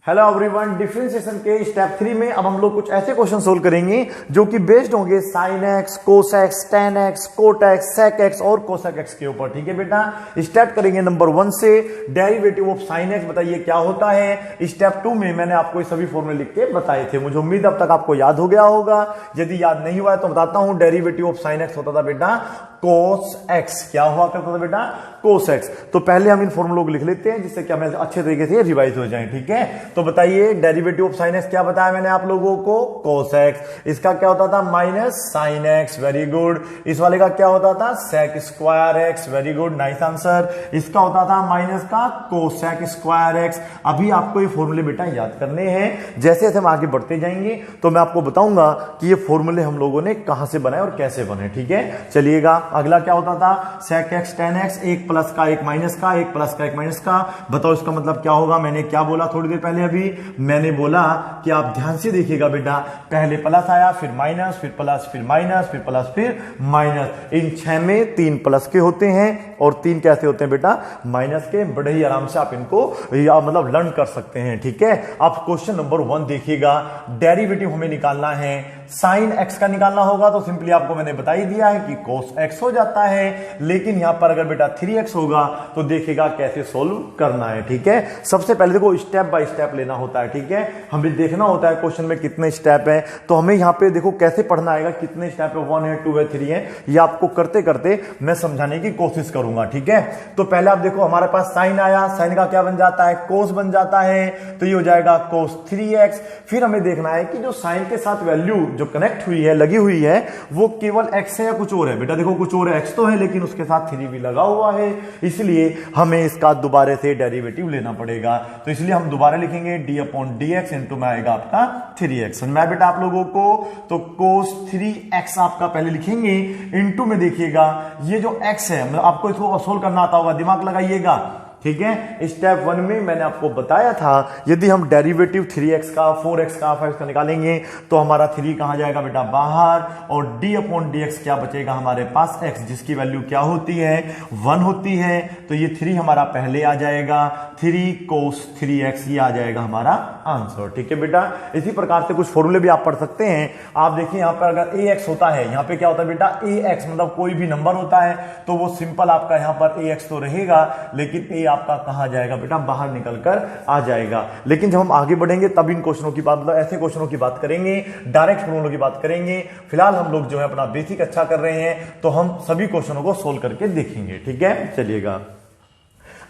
Hello everyone, differentiation के step 3 में अब हम लोग कुछ ऐसे क्वेश्चन सोल्व करेंगे जो कि बेस्ड होंगे sine x, cos x, tan x, cot x, sec x और कोसेक एक्स के ऊपर। ठीक है बेटा, स्टार्ट करेंगे नंबर 1 से। डेरिवेटिव ऑफ साइन एक्स बताइए क्या होता है। स्टेप 2 में मैंने आपको ये सभी फॉर्मूले लिख के बताए थे, मुझे उम्मीद अब तक आपको याद हो गया होगा। यदि याद नहीं हुआ है तो बताता हूं। डेरिवेटिव ऑफ साइन एक्स होता था बेटा कोस एक्स। क्या हुआ करता था बेटा? Cos x. तो पहले हम इन फॉर्मूलों को लिख लेते हैं जिससे कि हमें अच्छे तरीके से रिवाइज हो जाए। ठीक है, तो बताइए डेरिवेटिव ऑफ साइन एक्स क्या बताया मैंने आप लोगों को? Cos x. इसका क्या होता था? Minus sine x. Very good. इस वाले का क्या होता था? Sec square x. Very good, nice answer. इसका होता था माइनस का कोसेक स्क्वायर एक्स। अभी आपको ये फॉर्मूले बेटा याद करने हैं। जैसे जैसे हम आगे बढ़ते जाएंगे तो मैं आपको बताऊंगा कि ये फॉर्मूले हम लोगों ने कहां से बनाए और कैसे बने। ठीक है, चलिएगा। अगला क्या होता था? सेक एक्स टेन एक्स, एक प्लस का एक माइनस का, एक प्लस का एक माइनस का। बताओ इसका मतलब क्या होगा? मैंने क्या बोला थोड़ी देर पहले? अभी मैंने बोला कि आप ध्यान से देखिएगा बेटा, पहले प्लस आया, फिर माइनस, फिर प्लस, फिर माइनस, फिर प्लस, फिर माइनस। इन 6 में 3 प्लस के होते हैं और 3 कैसे होते हैं बेटा? माइनस के। बड़े ही आराम से आप इनको मतलब लर्न कर सकते हैं। ठीक है, आप क्वेश्चन नंबर 1 देखिएगा। डेरिवेटिव हमें निकालना है, साइन एक्स का निकालना होगा तो सिंपली आपको मैंने बता ही दिया है कि कोस एक्स हो जाता है। लेकिन यहां पर अगर बेटा 3x होगा तो देखिएगा कैसे सोल्व करना है। ठीक है, सबसे पहले देखो स्टेप बाय स्टेप लेना होता है। ठीक है, हमें देखना होता है क्वेश्चन में कितने स्टेप है। तो हमें यहां पे देखो कैसे पढ़ना आएगा, कितने स्टेप है, 1 है, 2 है, 3 है। ये आपको करते करते मैं समझाने की कोशिश करूंगा। ठीक है, तो पहले आप देखो हमारे पास साइन आया, साइन का क्या बन जाता है? कोस बन जाता है। तो ये हो जाएगा कोस 3x। फिर हमें देखना है कि जो साइन के साथ वैल्यू जो कनेक्ट हुई है, लगी हुई है, वो केवल x है या कुछ और है? बेटा देखो कुछ और है, x तो है लेकिन उसके साथ 3 भी लगा हुआ है, इसलिए हमें इसका दोबारा से डेरिवेटिव लेना पड़ेगा। तो इसलिए हम दोबारा लिखेंगे d अपॉन dx, इंटू में आएगा आपका 3x। समझ में आया बेटा आप लोगों को? तो cos 3x आपका पहले लिखेंगे, इंटू में देखिएगा ये जो x है, मतलब आपको इसको सोल्व करना आता होगा, दिमाग लगाइएगा। ठीक है, स्टेप 1 में मैंने आपको बताया था यदि हम डेरिवेटिव 3x का, 4x का, 5x का निकालेंगे तो हमारा 3 कहां जाएगा बेटा? बाहर। और d अपॉन dx क्या बचेगा हमारे पास? x, जिसकी वैल्यू क्या होती है? 1 होती है। तो ये 3 हमारा पहले आ जाएगा, 3 cos 3x ये आ जाएगा हमारा आंसर। ठीक है बेटा, इसी प्रकार से कुछ फॉर्मूले भी आप पढ़ सकते हैं। आप देखिए यहां पर अगर ax होता है, यहां पे क्या होता है बेटा? ax मतलब कोई भी नंबर होता है तो वो सिंपल आपका यहां पर ax तो रहेगा, लेकिन a आपका कहां जाएगा बेटा? बाहर निकलकर आ जाएगा। लेकिन जब हम आगे बढ़ेंगे तब इन क्वेश्चनों की बात, मतलब ऐसे क्वेश्चनों की बात करेंगे, डायरेक्ट फॉर्मूलों की बात करेंगे। फिलहाल हम लोग जो है अपना बेसिक अच्छा कर रहे हैं तो हम सभी क्वेश्चनों को सोल्व करके देखेंगे। ठीक है, चलिएगा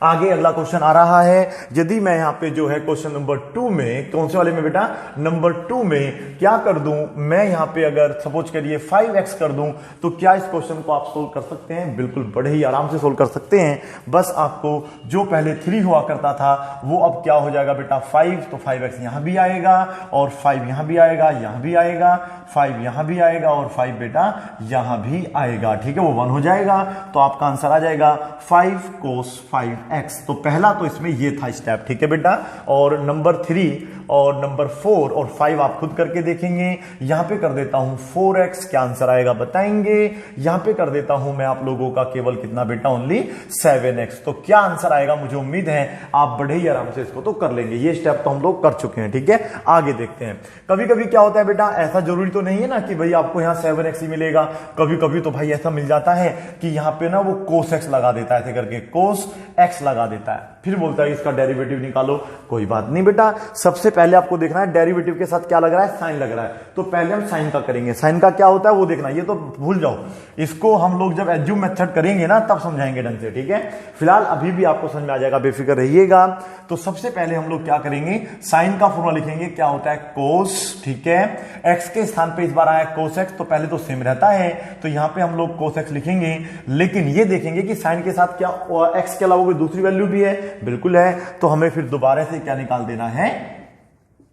आगे। अगला क्वेश्चन आ रहा है, यदि मैं यहां पे जो है क्वेश्चन नंबर 2 में, कौन से वाले में बेटा? नंबर 2 में क्या कर दूं मैं? यहां पे अगर सपोज करिए 5x कर दूं तो क्या इस क्वेश्चन को आप सोल्व कर सकते हैं? बिल्कुल बड़े ही आराम से सोल्व कर सकते हैं। बस आपको जो पहले 3 हुआ करता था वो अब क्या हो जाएगा बेटा? 5। तो 5x यहां भी आएगा और 5 यहां भी आएगा, यहां भी आएगा, 5 यहां भी आएगा और 5 बेटा यहां भी आएगा। ठीक है, वो 1 हो जाएगा। तो आपका आंसर आ जाएगा 5 cos 5x। तो पहला तो इसमें ये था स्टेप। ठीक है बेटा, और नंबर 3 और नंबर 4 और 5 आप खुद करके देखेंगे। यहां पे कर देता हूं 4x, क्या आंसर आएगा बताएंगे? यहां पे कर देता हूं मैं आप लोगों का केवल कितना बेटा? Only 7x। तो क्या आंसर आएगा? मुझे उम्मीद है आप बड़े ही आराम से इसको तो कर लेंगे। ये स्टेप तो हम लोग कर चुके हैं। ठीक है, आगे देखते हैं। कभी कभी क्या होता है बेटा, ऐसा जरूरी तो नहीं है ना कि भाई आपको यहां 7x ही मिलेगा। कभी कभी तो भाई ऐसा मिल जाता है कि यहां पे ना वो cos x लगा देता है, ऐसे करके cos x लगा देता है, फिर बोलता है इसका डेरिवेटिव निकालो। कोई बात नहीं बेटा, सबसे पहले आपको देखना है डेरिवेटिव के साथ क्या लग रहा है? साइन लग रहा है। तो पहले हम साइन का करेंगे। साइन का क्या होता है वो देखना, ये तो भूल जाओ, इसको हम लोग जब एज्यूम मेथड करेंगे ना तब समझाएंगे ढंग से। ठीक है, फिलहाल अभी भी आपको समझ में आ जाएगा, बेफिक्र रहिएगा। तो सबसे पहले हम लोग क्या करेंगे? साइन का फॉर्मूला लिखेंगे, क्या होता है? कोस। ठीक है, एक्स के स्थान पे इस बार आया कोस एक्स, तो पहले तो सेम रहता है, तो यहां पे हम लोग कोस एक्स लिखेंगे। लेकिन ये देखेंगे कि साइन के साथ क्या एक्स के अलावा कोई दूसरी वैल्यू भी है? बिल्कुल है। तो हमें फिर दोबारा से क्या निकाल देना है?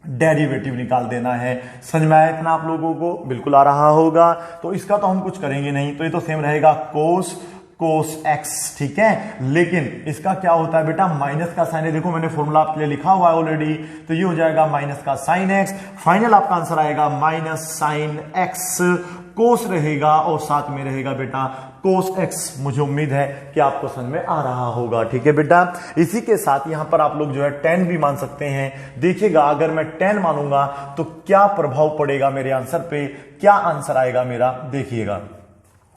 डेरिवेटिव निकाल देना है। समझ में आया इतना आप लोगों को? बिल्कुल आ रहा होगा। तो इसका तो हम कुछ करेंगे नहीं, तो ये तो सेम रहेगा कोस एक्स। ठीक है, लेकिन इसका क्या होता है बेटा? माइनस का साइन है। देखो मैंने फॉर्मूला आपके लिए लिखा हुआ है ऑलरेडी, तो ये हो जाएगा माइनस का साइन एक्स। फाइनल आपका आंसर आएगा माइनस साइन एक्स कोस रहेगा और साथ में रहेगा बेटा कोस एक्स। मुझे उम्मीद है कि आपको समझ में आ रहा होगा, ठीक है बेटा। इसी के साथ यहां पर आप लोग जो है tan भी मान सकते हैं। देखिएगा अगर मैं tan मानूंगा तो क्या प्रभाव पड़ेगा मेरे आंसर पे, क्या आंसर आएगा मेरा, देखिएगा।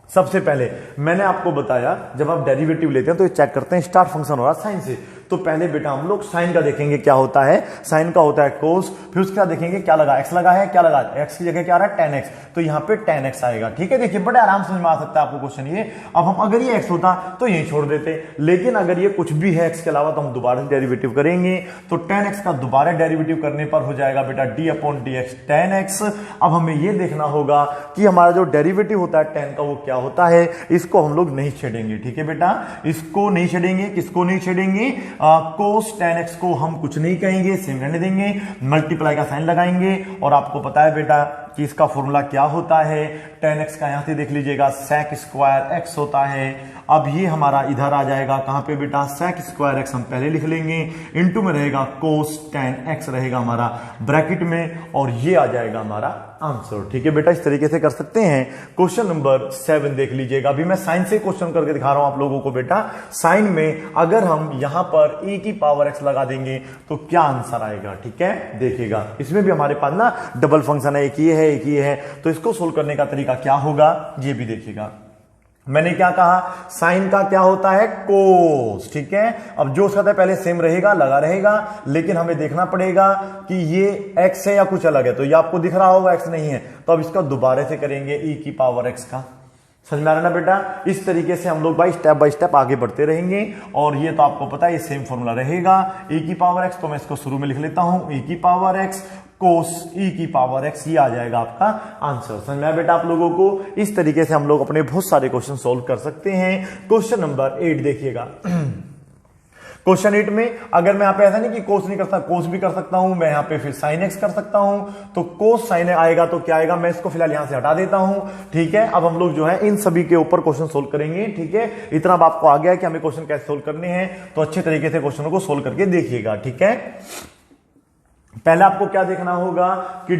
सबसे पहले मैंने आपको बताया जब आप डेरिवेटिव लेते हैं तो ये चेक करते हैं स्टार्ट फंक्शन हो रहा है साइन से, तो पहले बेटा हम लोग साइन का देखेंगे क्या होता है, साइन का होता है कोस, फिर उसके बाद देखेंगे क्या लगा, एक्स लगा है, क्या लगा, एक्स की जगह क्या आ रहा है tan x, तो यहां पे tan x आएगा, ठीक है। देखिए बड़े आराम समझ में आ सकता है आपको क्वेश्चन ये। अब हम अगर ये x होता तो यही छोड़ देते, लेकिन अगर ये कुछ भी है x के अलावा तो हम दोबारा डेरिवेटिव करेंगे, तो tan x का दोबारा डेरिवेटिव करने पर हो जाएगा बेटा d/dx tan x। अब हमें ये देखना होगा कि हमारा जो डेरिवेटिव होता है tan का वो क्या होता है, इसको हम लोग नहीं छेड़ेंगे, ठीक है बेटा, इसको नहीं छेड़ेंगे। किसको नहीं छेड़ेंगे, कोस tan x को हम कुछ नहीं कहेंगे, सेम रहने देंगे, मल्टीप्लाई का साइन लगाएंगे। और आपको पता है बेटा कि इसका फॉर्मूला क्या होता है, tan x का यहां से देख लीजिएगा sec स्क्वायर x होता है। अब ये हमारा इधर आ जाएगा कहां पे बेटा, sec स्क्वायर x हम पहले लिख लेंगे, इनटू में रहेगा cos tan x रहेगा हमारा ब्रैकेट में, और ये आ जाएगा हमारा आंसर, ठीक है बेटा। इस तरीके से कर सकते हैं। क्वेश्चन नंबर 7 देख लीजिएगा। अभी मैं साइन से क्वेश्चन करके दिखा रहा हूं आप लोगों को बेटा। साइन में अगर हम यहां पर e की पावर x लगा देंगे तो क्या आंसर आएगा, ठीक है, देखिएगा। इसमें भी हमारे पास ना डबल फंक्शन है, एक ये है एक ये है, तो इसको सोल्व करने का तरीका क्या होगा ये भी देखिएगा। मैंने क्या कहा, साइन का क्या होता है, कोस, ठीक है। अब जो उसका था पहले सेम रहेगा, लगा रहेगा, लेकिन हमें देखना पड़ेगा कि ये x है या कुछ अलग है, तो ये आपको दिख रहा होगा x नहीं है, तो अब इसका दोबारा से करेंगे e की पावर x का। समझ में आ रहा ना बेटा। इस तरीके से हम लोग बाय स्टेप आगे बढ़ते रहेंगे, और ये तो आपको पता है ये सेम फॉर्मूला रहेगा, e की पावर x, तो मैं इसको शुरू में लिख लेता हूं, e की पावर x कोस e की पावर x, ये आ जाएगा आपका आंसर। समझ में आया बेटा आप लोगों को। इस तरीके से हम लोग अपने बहुत सारे क्वेश्चन सोल्व कर सकते हैं। क्वेश्चन नंबर 8 देखिएगा। क्वेश्चन 8 में अगर मैं यहां पे ऐसा नहीं कि कोस नहीं करता, कोस भी कर सकता हूं मैं, यहां पे फिर साइन एक्स कर सकता हूं, तो कोस साइन आएगा तो क्या आएगा, मैं इसको फिलहाल यहां से हटा देता हूं, ठीक है। अब हम लोग जो है इन सभी के ऊपर क्वेश्चन सोल्व करेंगे, ठीक है। इतना अब आपको आ गया कि हमें क्वेश्चन कैसे सोल्व करने हैं, तो अच्छे तरीके से क्वेश्चनों को सोल्व करके देखिएगा, ठीक है। पहले आपको क्या देखना होगा कि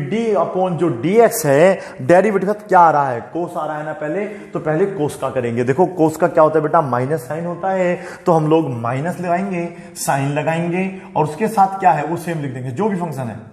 जो dx है डेरिवेटिव का क्या आ रहा है, कोस आ रहा है ना पहले, तो पहले कोस का करेंगे। देखो कोस का क्या होता है बेटा, माइनस साइन होता है, तो हम लोग माइनस लगाएंगे, साइन लगाएंगे, और उसके साथ क्या है वो सेम लिख देंगे, जो भी फंक्शन है।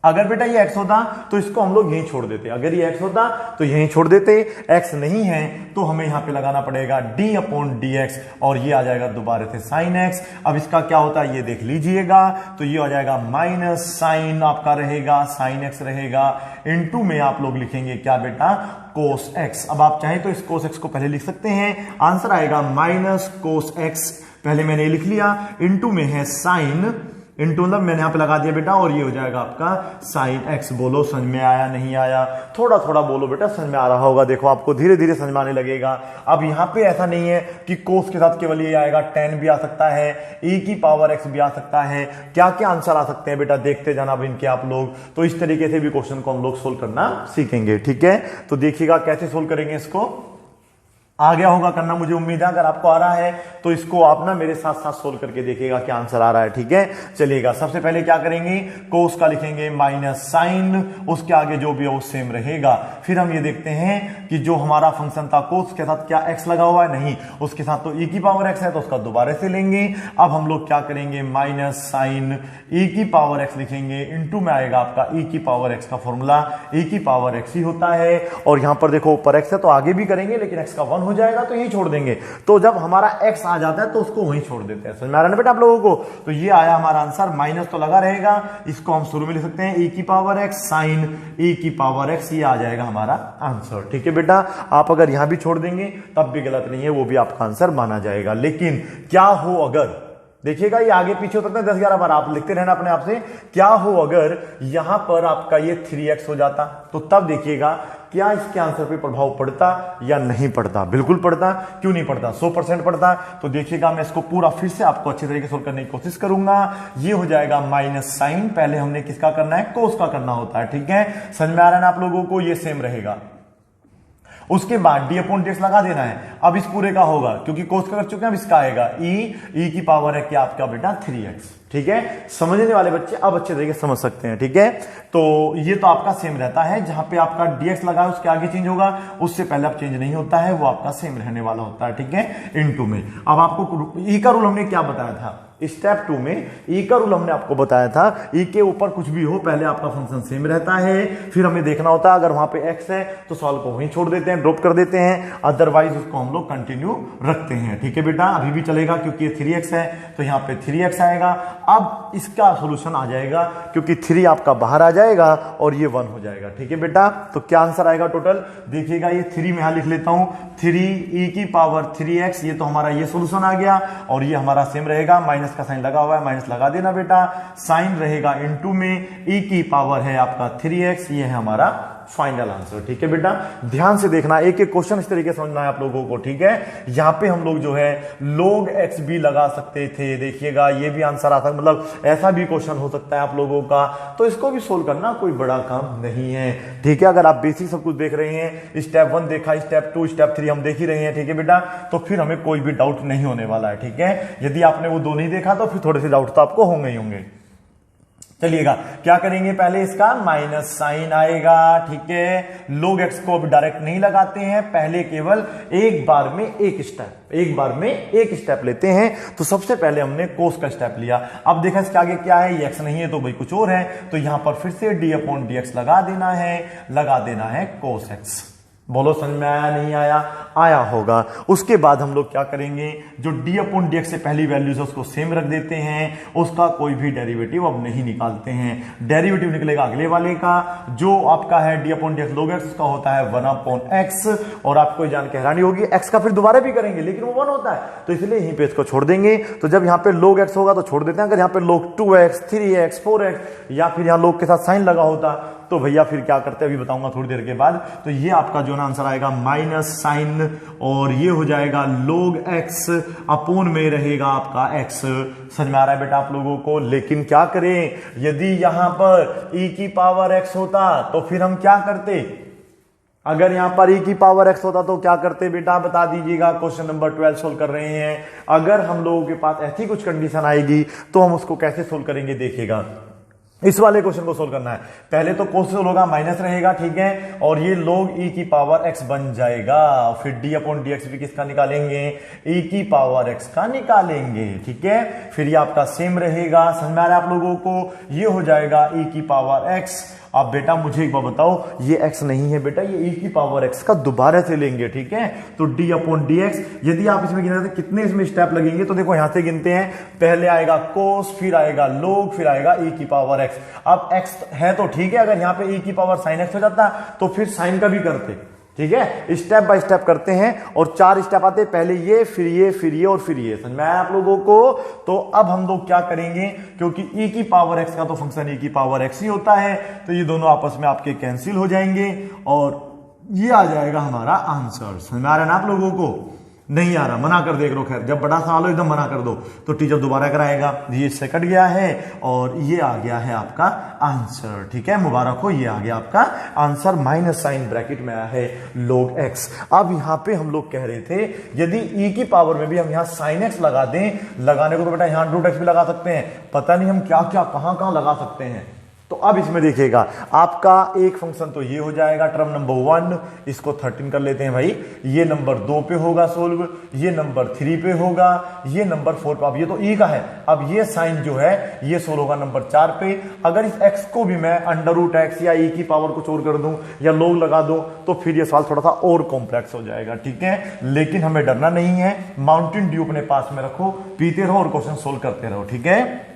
अगर बेटा ये x होता तो इसको हम लोग यहीं छोड़ देते, अगर ये x होता तो यहीं छोड़ देते, x नहीं है तो हमें यहां पे लगाना पड़ेगा d/dx, और ये आ जाएगा दोबारा से sin x। अब इसका क्या होता है ये देख लीजिएगा, तो ये आ जाएगा माइनस साइन आपका रहेगा, sin x रहेगा, इनटू में आप लोग लिखेंगे क्या बेटा, cos x। अब आप चाहें तो इस cos x को पहले लिख सकते हैं, आंसर आएगा माइनस cos x, पहले मैंने लिख लिया, इनटू में है साइन, इनटू मतलब मैंने यहां पे लगा दिया बेटा, और ये हो जाएगा आपका साइन एक्स। बोलो समझ में आया नहीं आया, थोड़ा थोड़ा बोलो बेटा, समझ में आ रहा होगा। देखो आपको धीरे धीरे समझ में आने लगेगा। अब यहां पे ऐसा नहीं है कि कोस के साथ केवल ये आएगा, tan भी आ सकता है, e की पावर x भी आ सकता है, क्या क्या आंसर आ सकते हैं बेटा देखते जाना अब इनके आप लोग। तो इस तरीके से भी क्वेश्चन को हम लोग सोल्व करना सीखेंगे, ठीक है। तो देखिएगा कैसे सोल्व करेंगे इसको, आ गया होगा करना मुझे उम्मीद है। अगर आपको आ रहा है तो इसको आप ना मेरे साथ साथ सोल्व करके देखिएगा क्या आंसर आ रहा है, ठीक है। चलिएगा सबसे पहले क्या करेंगे, कोस का लिखेंगे माइनस साइन, उसके आगे जो भी है वो सेम रहेगा। फिर हम ये देखते हैं कि जो हमारा फंक्शन था कोस के साथ क्या एक्स लगा हुआ है, नहीं, उसके साथ तो e की पावर x है, तो उसका दोबारा से लेंगे। अब हम लोग क्या करेंगे, माइनस साइन e की पावर x लिखेंगे, इनटू में आएगा आपका e की पावर x का फॉर्मूला, e की पावर x ही होता है। और यहां पर देखो ऊपर x है तो आगे भी करेंगे, लेकिन x का 1 हो जाएगा तो यही छोड़ देंगे। तो जब हमारा x आ जाता है तो उसको वहीं छोड़ देते हैं। समझ में आ रहा है बेटा आप लोगों को। तो ये आया हमारा आंसर, माइनस तो लगा रहेगा, इसको हम शुरू में लिख सकते हैं e की पावर x साइन e की पावर x, ये आ जाएगा हमारा आंसर, ठीक है बेटा। आप अगर यहां भी छोड़ देंगे तब भी गलत नहीं है, वो भी आपका आंसर माना जाएगा। लेकिन क्या हो अगर, देखिएगा ये आगे पीछे हो सकता है 10-11 बार, आप लिखते रहना अपने आप से, क्या हो अगर यहां पर आपका ये 3x हो जाता, तो तब देखिएगा क्या इसके आंसर पे प्रभाव पड़ता या नहीं पड़ता। बिल्कुल पड़ता, क्यों नहीं पड़ता, 100% पड़ता। तो देखिएगा मैं इसको पूरा फिर से आपको अच्छे तरीके से सोल्व करने की कोशिश करूंगा। ये हो जाएगा माइनस साइन, पहले हमने किसका करना है, कोस का करना होता है, ठीक है। समझ में आ रहा है ना आप लोगों को, ये सेम रहेगा। उसके बाद d/dx लगा देना है। अब इस पूरे का होगा क्योंकि कोस का कर चुके हैं, अब इसका आएगा e की पावर है क्या आपका बेटा 3x, ठीक है, समझने वाले बच्चे अब अच्छे तरीके से समझ सकते हैं। ठीक है, तो ये तो आपका सेम रहता है, जहां पे आपका dx लगा है उसके आगे चेंज होगा, उससे पहले आप चेंज नहीं होता है, वो आपका सेम रहने वाला होता है। ठीक है, इनटू में। अब आपको ई का रूल हमने क्या बताया था स्टेप 2 में, ई का रूल हमने आपको बताया था, ई के ऊपर कुछ भी हो पहले आपका फंक्शन सेम रहता है, फिर हमें देखना होता है अगर वहां पे एक्स है तो सॉल्व को वहीं छोड़ देते हैं, ड्रॉप कर देते हैं, अदरवाइज उसको हम लोग कंटिन्यू रखते हैं। ठीक है बेटा, अभी भी चलेगा क्योंकि ये 3x है तो यहाँ पे 3x आएगा। अब इसका सोल्यूशन आ जाएगा क्योंकि 3 आपका बाहर आ जाएगा और ये 1 हो जाएगा। ठीक है बेटा, तो क्या आंसर आएगा टोटल देखिएगा, ये 3 में यहां लिख लेता हूं, 3e⁻3x, ये तो हमारा ये सोल्यूशन आ गया और ये हमारा सेम रहेगा, माइनस का साइन लगा हुआ है, माइनस लगा देना बेटा, साइन रहेगा इनटू में, e की पावर है आपका 3x, ये है हमारा फाइनल आंसर। ठीक है बेटा, ध्यान से देखना, एक एक क्वेश्चन इस तरीके से समझना है आप लोगों को। ठीक है, यहां पे हम लोग जो है log x भी लगा सकते थे, देखिएगा ये भी आंसर आता है, मतलब ऐसा भी क्वेश्चन हो सकता है आप लोगों का, तो इसको भी सोल्व करना कोई बड़ा काम नहीं है। ठीक है, अगर आप बेसिक सब कुछ देख रहे हैं, स्टेप 1 देखा, स्टेप 2 स्टेप 3 हम देख ही रहे हैं। ठीक है बेटा, तो फिर हमें कोई भी डाउट नहीं होने वाला है। ठीक है, यदि आपने वो दो नहीं देखा तो फिर थोड़े से डाउट तो आपको होंगे ही होंगे। चलिएगा, क्या करेंगे, पहले इसका माइनस साइन आएगा। ठीक है, log x को अब डायरेक्ट नहीं लगाते हैं, पहले केवल एक बार में एक स्टेप लेते हैं। तो सबसे पहले हमने कोस का स्टेप लिया, अब देखा इसके आगे क्या है, ये x नहीं है तो भाई कुछ और है, तो यहां पर फिर से d/dx लगा देना है कोस x। बोलो समझ में आया नहीं आया, आया होगा। उसके बाद हम लोग क्या करेंगे, जो d/dx से पहली वैल्यूज है उसको सेम रख देते हैं, उसका कोई भी डेरिवेटिव अब नहीं निकालते हैं, डेरिवेटिव निकलेगा अगले वाले का, जो आपका है d/dx log x, उसका होता है 1/x, और आपको जान के हैरानी होगी x का फिर दोबारा भी करेंगे लेकिन वो 1 होता है, तो इसलिए यहीं पे इसको छोड़ देंगे। तो जब यहाँ पे log x होगा तो छोड़ देते हैं, अगर यहाँ पे log 2x 3x 4x या फिर यहाँ log के साथ साइन लगा होता तो भैया फिर क्या करते हैं अभी बताऊंगा थोड़ी देर के बाद। तो ये आपका जो ना आंसर आएगा माइनस साइन, और ये हो जाएगा log x अपोन में रहेगा आपका x। समझ में आ रहा है बेटा आप लोगों को, लेकिन क्या करें, यदि यहां पर e⁻x होता तो फिर हम क्या करते, अगर यहां पर e⁻x होता तो क्या करते बेटा बता दीजिएगा। क्वेश्चन नंबर 12 सोल्व कर रहे हैं, अगर हम लोगों के पास ऐसी कुछ कंडीशन आएगी तो हम उसको कैसे सोल्व करेंगे, देखिएगा इस वाले क्वेश्चन को सोल्व करना है। पहले तो कोस होगा माइनस रहेगा, ठीक है, और ये log e⁻x बन जाएगा, फिर d/dx भी किसका निकालेंगे, e⁻x का निकालेंगे। ठीक है, फिर ये आपका सेम रहेगा, समझ में आ रहा है आप लोगों को, ये हो जाएगा e⁻x। अब बेटा मुझे एक बार बताओ, ये x नहीं है बेटा, ये e⁻x का दोबारा से लेंगे। ठीक है, तो d/dx, यदि आप इसमें गिनते कितने इसमें स्टेप लगेंगे, तो देखो यहां से गिनते हैं, पहले आएगा कोस, फिर आएगा log, फिर आएगा e⁻x। अब x है तो ठीक है, अगर यहां पे e⁻sin x हो जाता तो फिर साइन का भी करते। ठीक है, स्टेप बाय स्टेप करते हैं और 4 स्टेप आते हैं, पहले ये फिर ये फिर ये और फिर ये। समझ में आया आप लोगों को। तो अब हम लोग क्या करेंगे, क्योंकि e⁻x का तो फंक्शन e⁻x ही होता है, तो ये दोनों आपस में आपके कैंसिल हो जाएंगे और ये आ जाएगा हमारा आंसर। समझ में आ रहा है ना आप लोगों को, नहीं आ रहा मना कर देख लो, खैर जब बड़ा सवाल हो एकदम मना कर दो, तो टीचर दोबारा कराएगा। ये इससे कट गया है और ये आ गया है आपका आंसर। ठीक है, मुबारक हो, ये आ गया आपका आंसर, माइनस साइन ब्रैकेट में आया है log x। अब यहां पे हम लोग कह रहे थे, यदि e की पावर में भी हम यहां sin x लगा दें, लगाने को तो बेटा यहां √x भी लगा सकते हैं, पता नहीं हम क्या क्या कहां कहां लगा सकते हैं। तो अब इसमें देखिएगा, आपका एक फंक्शन तो ये हो जाएगा टर्म नंबर 1, इसको 13 कर लेते हैं भाई, ये नंबर 2 पे होगा सोल्व, ये नंबर 3 पे होगा, ये नंबर 4 पे। अब ये तो e का है, अब ये साइन जो है ये सोल्व होगा नंबर 4 पे। अगर इस x को भी मैं √x या e की पावर कुछ और कर दूं या log लगा दूं तो फिर ये सवाल थोड़ा सा और कॉम्प्लेक्स हो जाएगा। ठीक है, लेकिन हमें डरना नहीं है, माउंटेन ड्यू अपने पास में रखो, पीते रहो और क्वेश्चन सोल्व करते रहो। ठीक है,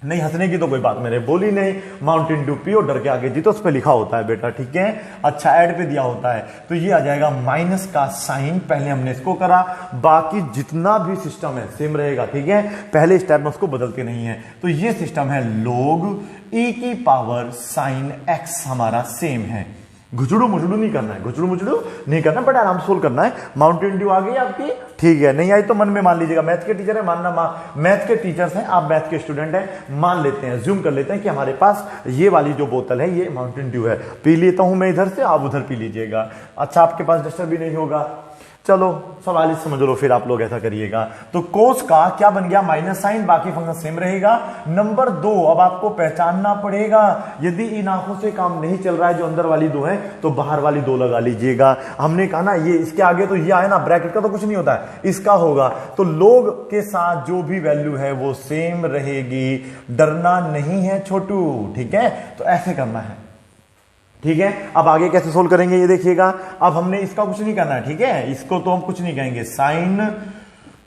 नहीं हंसने की तो कोई बात मैंने बोली नहीं, माउंटेन ड्यू पियो डर के आगे जीतो, उस पर लिखा होता है बेटा। ठीक है, अच्छा ऐड पे दिया होता है, तो ये आ जाएगा माइनस का साइन, पहले हमने इसको करा, बाकी जितना भी सिस्टम है सेम रहेगा। ठीक है, पहले स्टेप में उसको बदलते नहीं है, तो ये सिस्टम है log e⁻sin x हमारा सेम है। घुचड़ू मुचड़ू नहीं करना है, घुचड़ू मुचड़ू नहीं करना, बट आराम सोल्व करना है। माउंटेन ड्यू आ गई आपकी, ठीक है, नहीं आई तो मन में मान लीजिएगा, मैथ के टीचर है मानना, मैथ के टीचर्स हैं आप, मैथ के स्टूडेंट हैं, मान लेते हैं, ज्यूम कर लेते हैं कि हमारे पास ये वाली जो बोतल है ये माउंटेन ड्यू है, पी लेता हूं मैं इधर से, आप उधर पी लीजिएगा। अच्छा आपके पास डस्टर भी नहीं होगा, चलो सवाल ही समझ लो, फिर आप लोग ऐसा करिएगा। तो कोस का क्या बन गया, माइनस साइन, बाकी फंक्शन सेम रहेगा। नंबर 2, अब आपको पहचानना पड़ेगा, यदि इन आंखों से काम नहीं चल रहा है, जो अंदर वाली 2 है, तो बाहर वाली 2 लगा लीजिएगा। हमने कहा ना ये इसके आगे तो ये आए ना, ब्रैकेट का तो कुछ नहीं होता है, इसका होगा। तो लोग के साथ जो भी वैल्यू है वो सेम रहेगी, डरना नहीं है छोटू, ठीक है। तो ऐसे करना है, ठीक है। अब आगे कैसे सोल्व करेंगे ये देखिएगा। अब हमने इसका कुछ नहीं करना है, ठीक है, इसको तो हम कुछ नहीं कहेंगे। साइन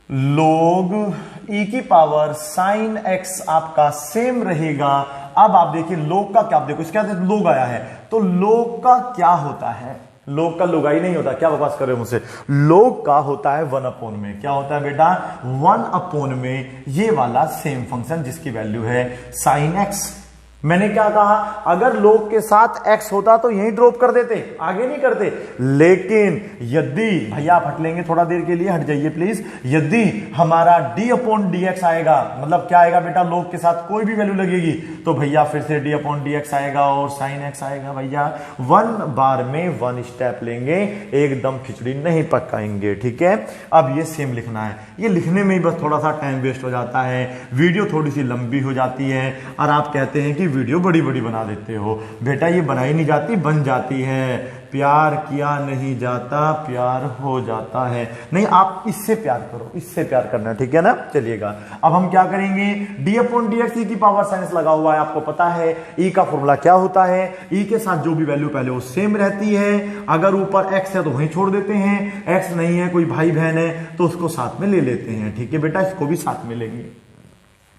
log e की पावर साइन x आपका सेम रहेगा। अब आप देखिए log का क्या, आप देखो इसके अंदर log आया है, तो log का क्या होता है, log का लुगाई नहीं होता, क्या बकवास कर रहे हो मुझसे। log का होता है 1 में, क्या होता है बेटा 1 में, ये वाला सेम फंक्शन जिसकी वैल्यू है साइन x। मैंने क्या कहा, अगर log के साथ x होता तो यही ड्रॉप कर देते, आगे नहीं करते। लेकिन यदि भैया आप हट लेंगे थोड़ा देर के लिए, हट जाइए प्लीज। यदि हमारा d/dx आएगा, मतलब क्या आएगा बेटा, log के साथ कोई भी वैल्यू लगेगी, तो भैया फिर से d/dx आएगा और sin x आएगा। भैया 1 बार में 1 स्टेप लेंगे, एकदम खिचड़ी नहीं पकाएंगे, ठीक है। अब ये सेम लिखना है, ये लिखने में ही बस थोड़ा सा टाइम वेस्ट हो जाता है, वीडियो थोड़ी सी लंबी हो जाती है, और आप कहते हैं कि वीडियो बड़ी बड़ी बना देते हो। बेटा ये बनाई नहीं जाती, बन जाती है। प्यार किया नहीं जाता, प्यार हो जाता है। नहीं, आप इससे प्यार करो, इससे प्यार करना, ठीक है ना। चलिएगा अब हम क्या करेंगे, d/dx e की पावर साइंस लगा हुआ है, आपको पता है e का फॉर्मूला क्या होता है। e के साथ जो भी वैल्यू पहले वो सेम रहती है, अगर ऊपर x है तो वहीं छोड़ देते हैं, x नहीं है, कोई भाई बहन है तो उसको साथ में ले लेते हैं, ठीक है बेटा, इसको भी साथ में लेंगे।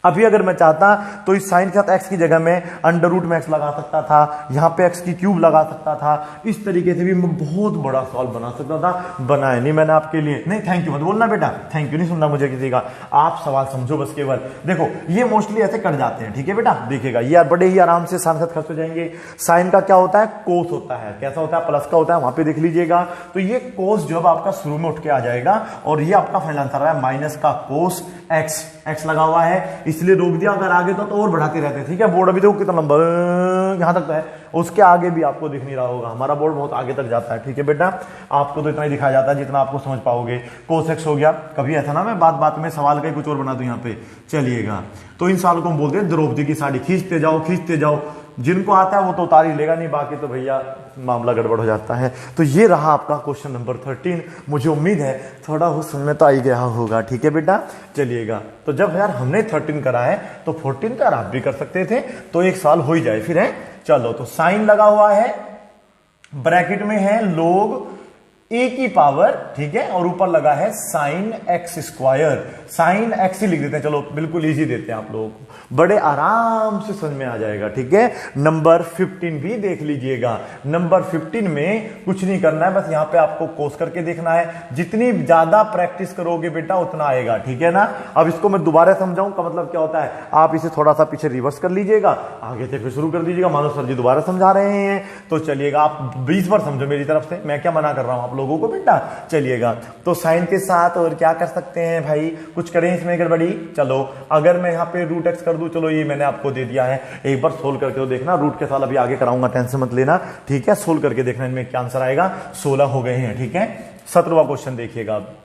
अभी अगर मैं चाहता तो इस साइन के साथ x की जगह में अंडर रूट में x लगा सकता था, यहां पे x की क्यूब लगा सकता था, इस तरीके से भी मैं बहुत बड़ा सॉल्व बना सकता था। बनाया नहीं मैंने आपके लिए, नहीं थैंक यू मत बोलना बेटा, थैंक यू नहीं सुनना मुझे किसी का, आप सवाल समझो बस केवल। देखो ये मोस्टली ऐसे कट जाते हैं, ठीक है बेटा, देखिएगा ये बड़े ही आराम से साइन के साथ खर्च हो जाएंगे। साइन का क्या होता है, कोस होता है, कैसा होता है, प्लस का होता है, वहां पे देख लीजिएगा। तो ये कोस जो आपका शुरू में उठ के आ जाएगा, और ये आपका फाइनल आंसर है माइनस का कोस x लगा हुआ है, इसलिए रोक दिया। अगर आगे तो और बढ़ाते रहते, ठीक है। बोर्ड अभी देखो कितना लंबा यहां तक है, उसके आगे भी आपको दिख नहीं रहा होगा, हमारा बोर्ड बहुत आगे तक जाता है, ठीक है बेटा। आपको तो इतना ही दिखाया जाता है जितना आपको समझ पाओगे। कोस x हो गया, कभी ऐसा ना मैं बात बात में सवाल का ही कुछ और बना दूं यहाँ पे। चलिएगा तो इन सालों को हम बोलते हैं द्रौपदी की साड़ी, खींचते जाओ खींचते जाओ, जिनको आता है वो तो उतार ही लेगा, नहीं बाकी तो भैया मामला गड़बड़ हो जाता है। तो ये रहा आपका क्वेश्चन नंबर 13। मुझे उम्मीद है थोड़ा वो समझ में तो आई गया होगा, ठीक है बेटा। चलिएगा तो जब यार हमने 13 करा है तो 14 का आप भी कर सकते थे, तो एक साल हो ही जाए फिर है। चलो तो साइन लगा हुआ है, ब्रैकेट में है log e की पावर, ठीक है, और ऊपर लगा है साइन x²। साइन x ही लिख देते हैं, चलो बिल्कुल इजी देते हैं आप लोगों को, बड़े आराम से समझ में आ जाएगा, ठीक है। नंबर 15 भी देख लीजिएगा। नंबर 15 में कुछ नहीं करना है, बस यहां पे आपको कोस करके देखना है। जितनी ज्यादा प्रैक्टिस करोगे बेटा उतना आएगा, ठीक है ना। अब इसको मैं दोबारा समझाऊं का मतलब क्या होता है, आप इसे थोड़ा सा पीछे रिवर्स कर लीजिएगा, आगे से फिर शुरू कर दीजिएगा, मानो सर जी दोबारा समझा रहे हैं। तो चलिएगा आप 20 बार समझो मेरी तरफ से, मैं क्या मना कर रहा हूं आप लोगों को बेटा। चलिएगा तो साइन के साथ और क्या कर सकते हैं भाई, कुछ करें इसमें गड़बड़ी। चलो अगर मैं यहाँ पे रूट x कर दूं, चलो ये मैंने आपको दे दिया है, एक बार सोल्व करके तो देखना। रूट के साथ अभी आगे कराऊंगा, टेंशन मत लेना, ठीक है। सोल्व करके देखना इनमें क्या आंसर आएगा। 16 हो गए हैं, ठीक है। 17वां क्वेश्चन देखिएगा। अब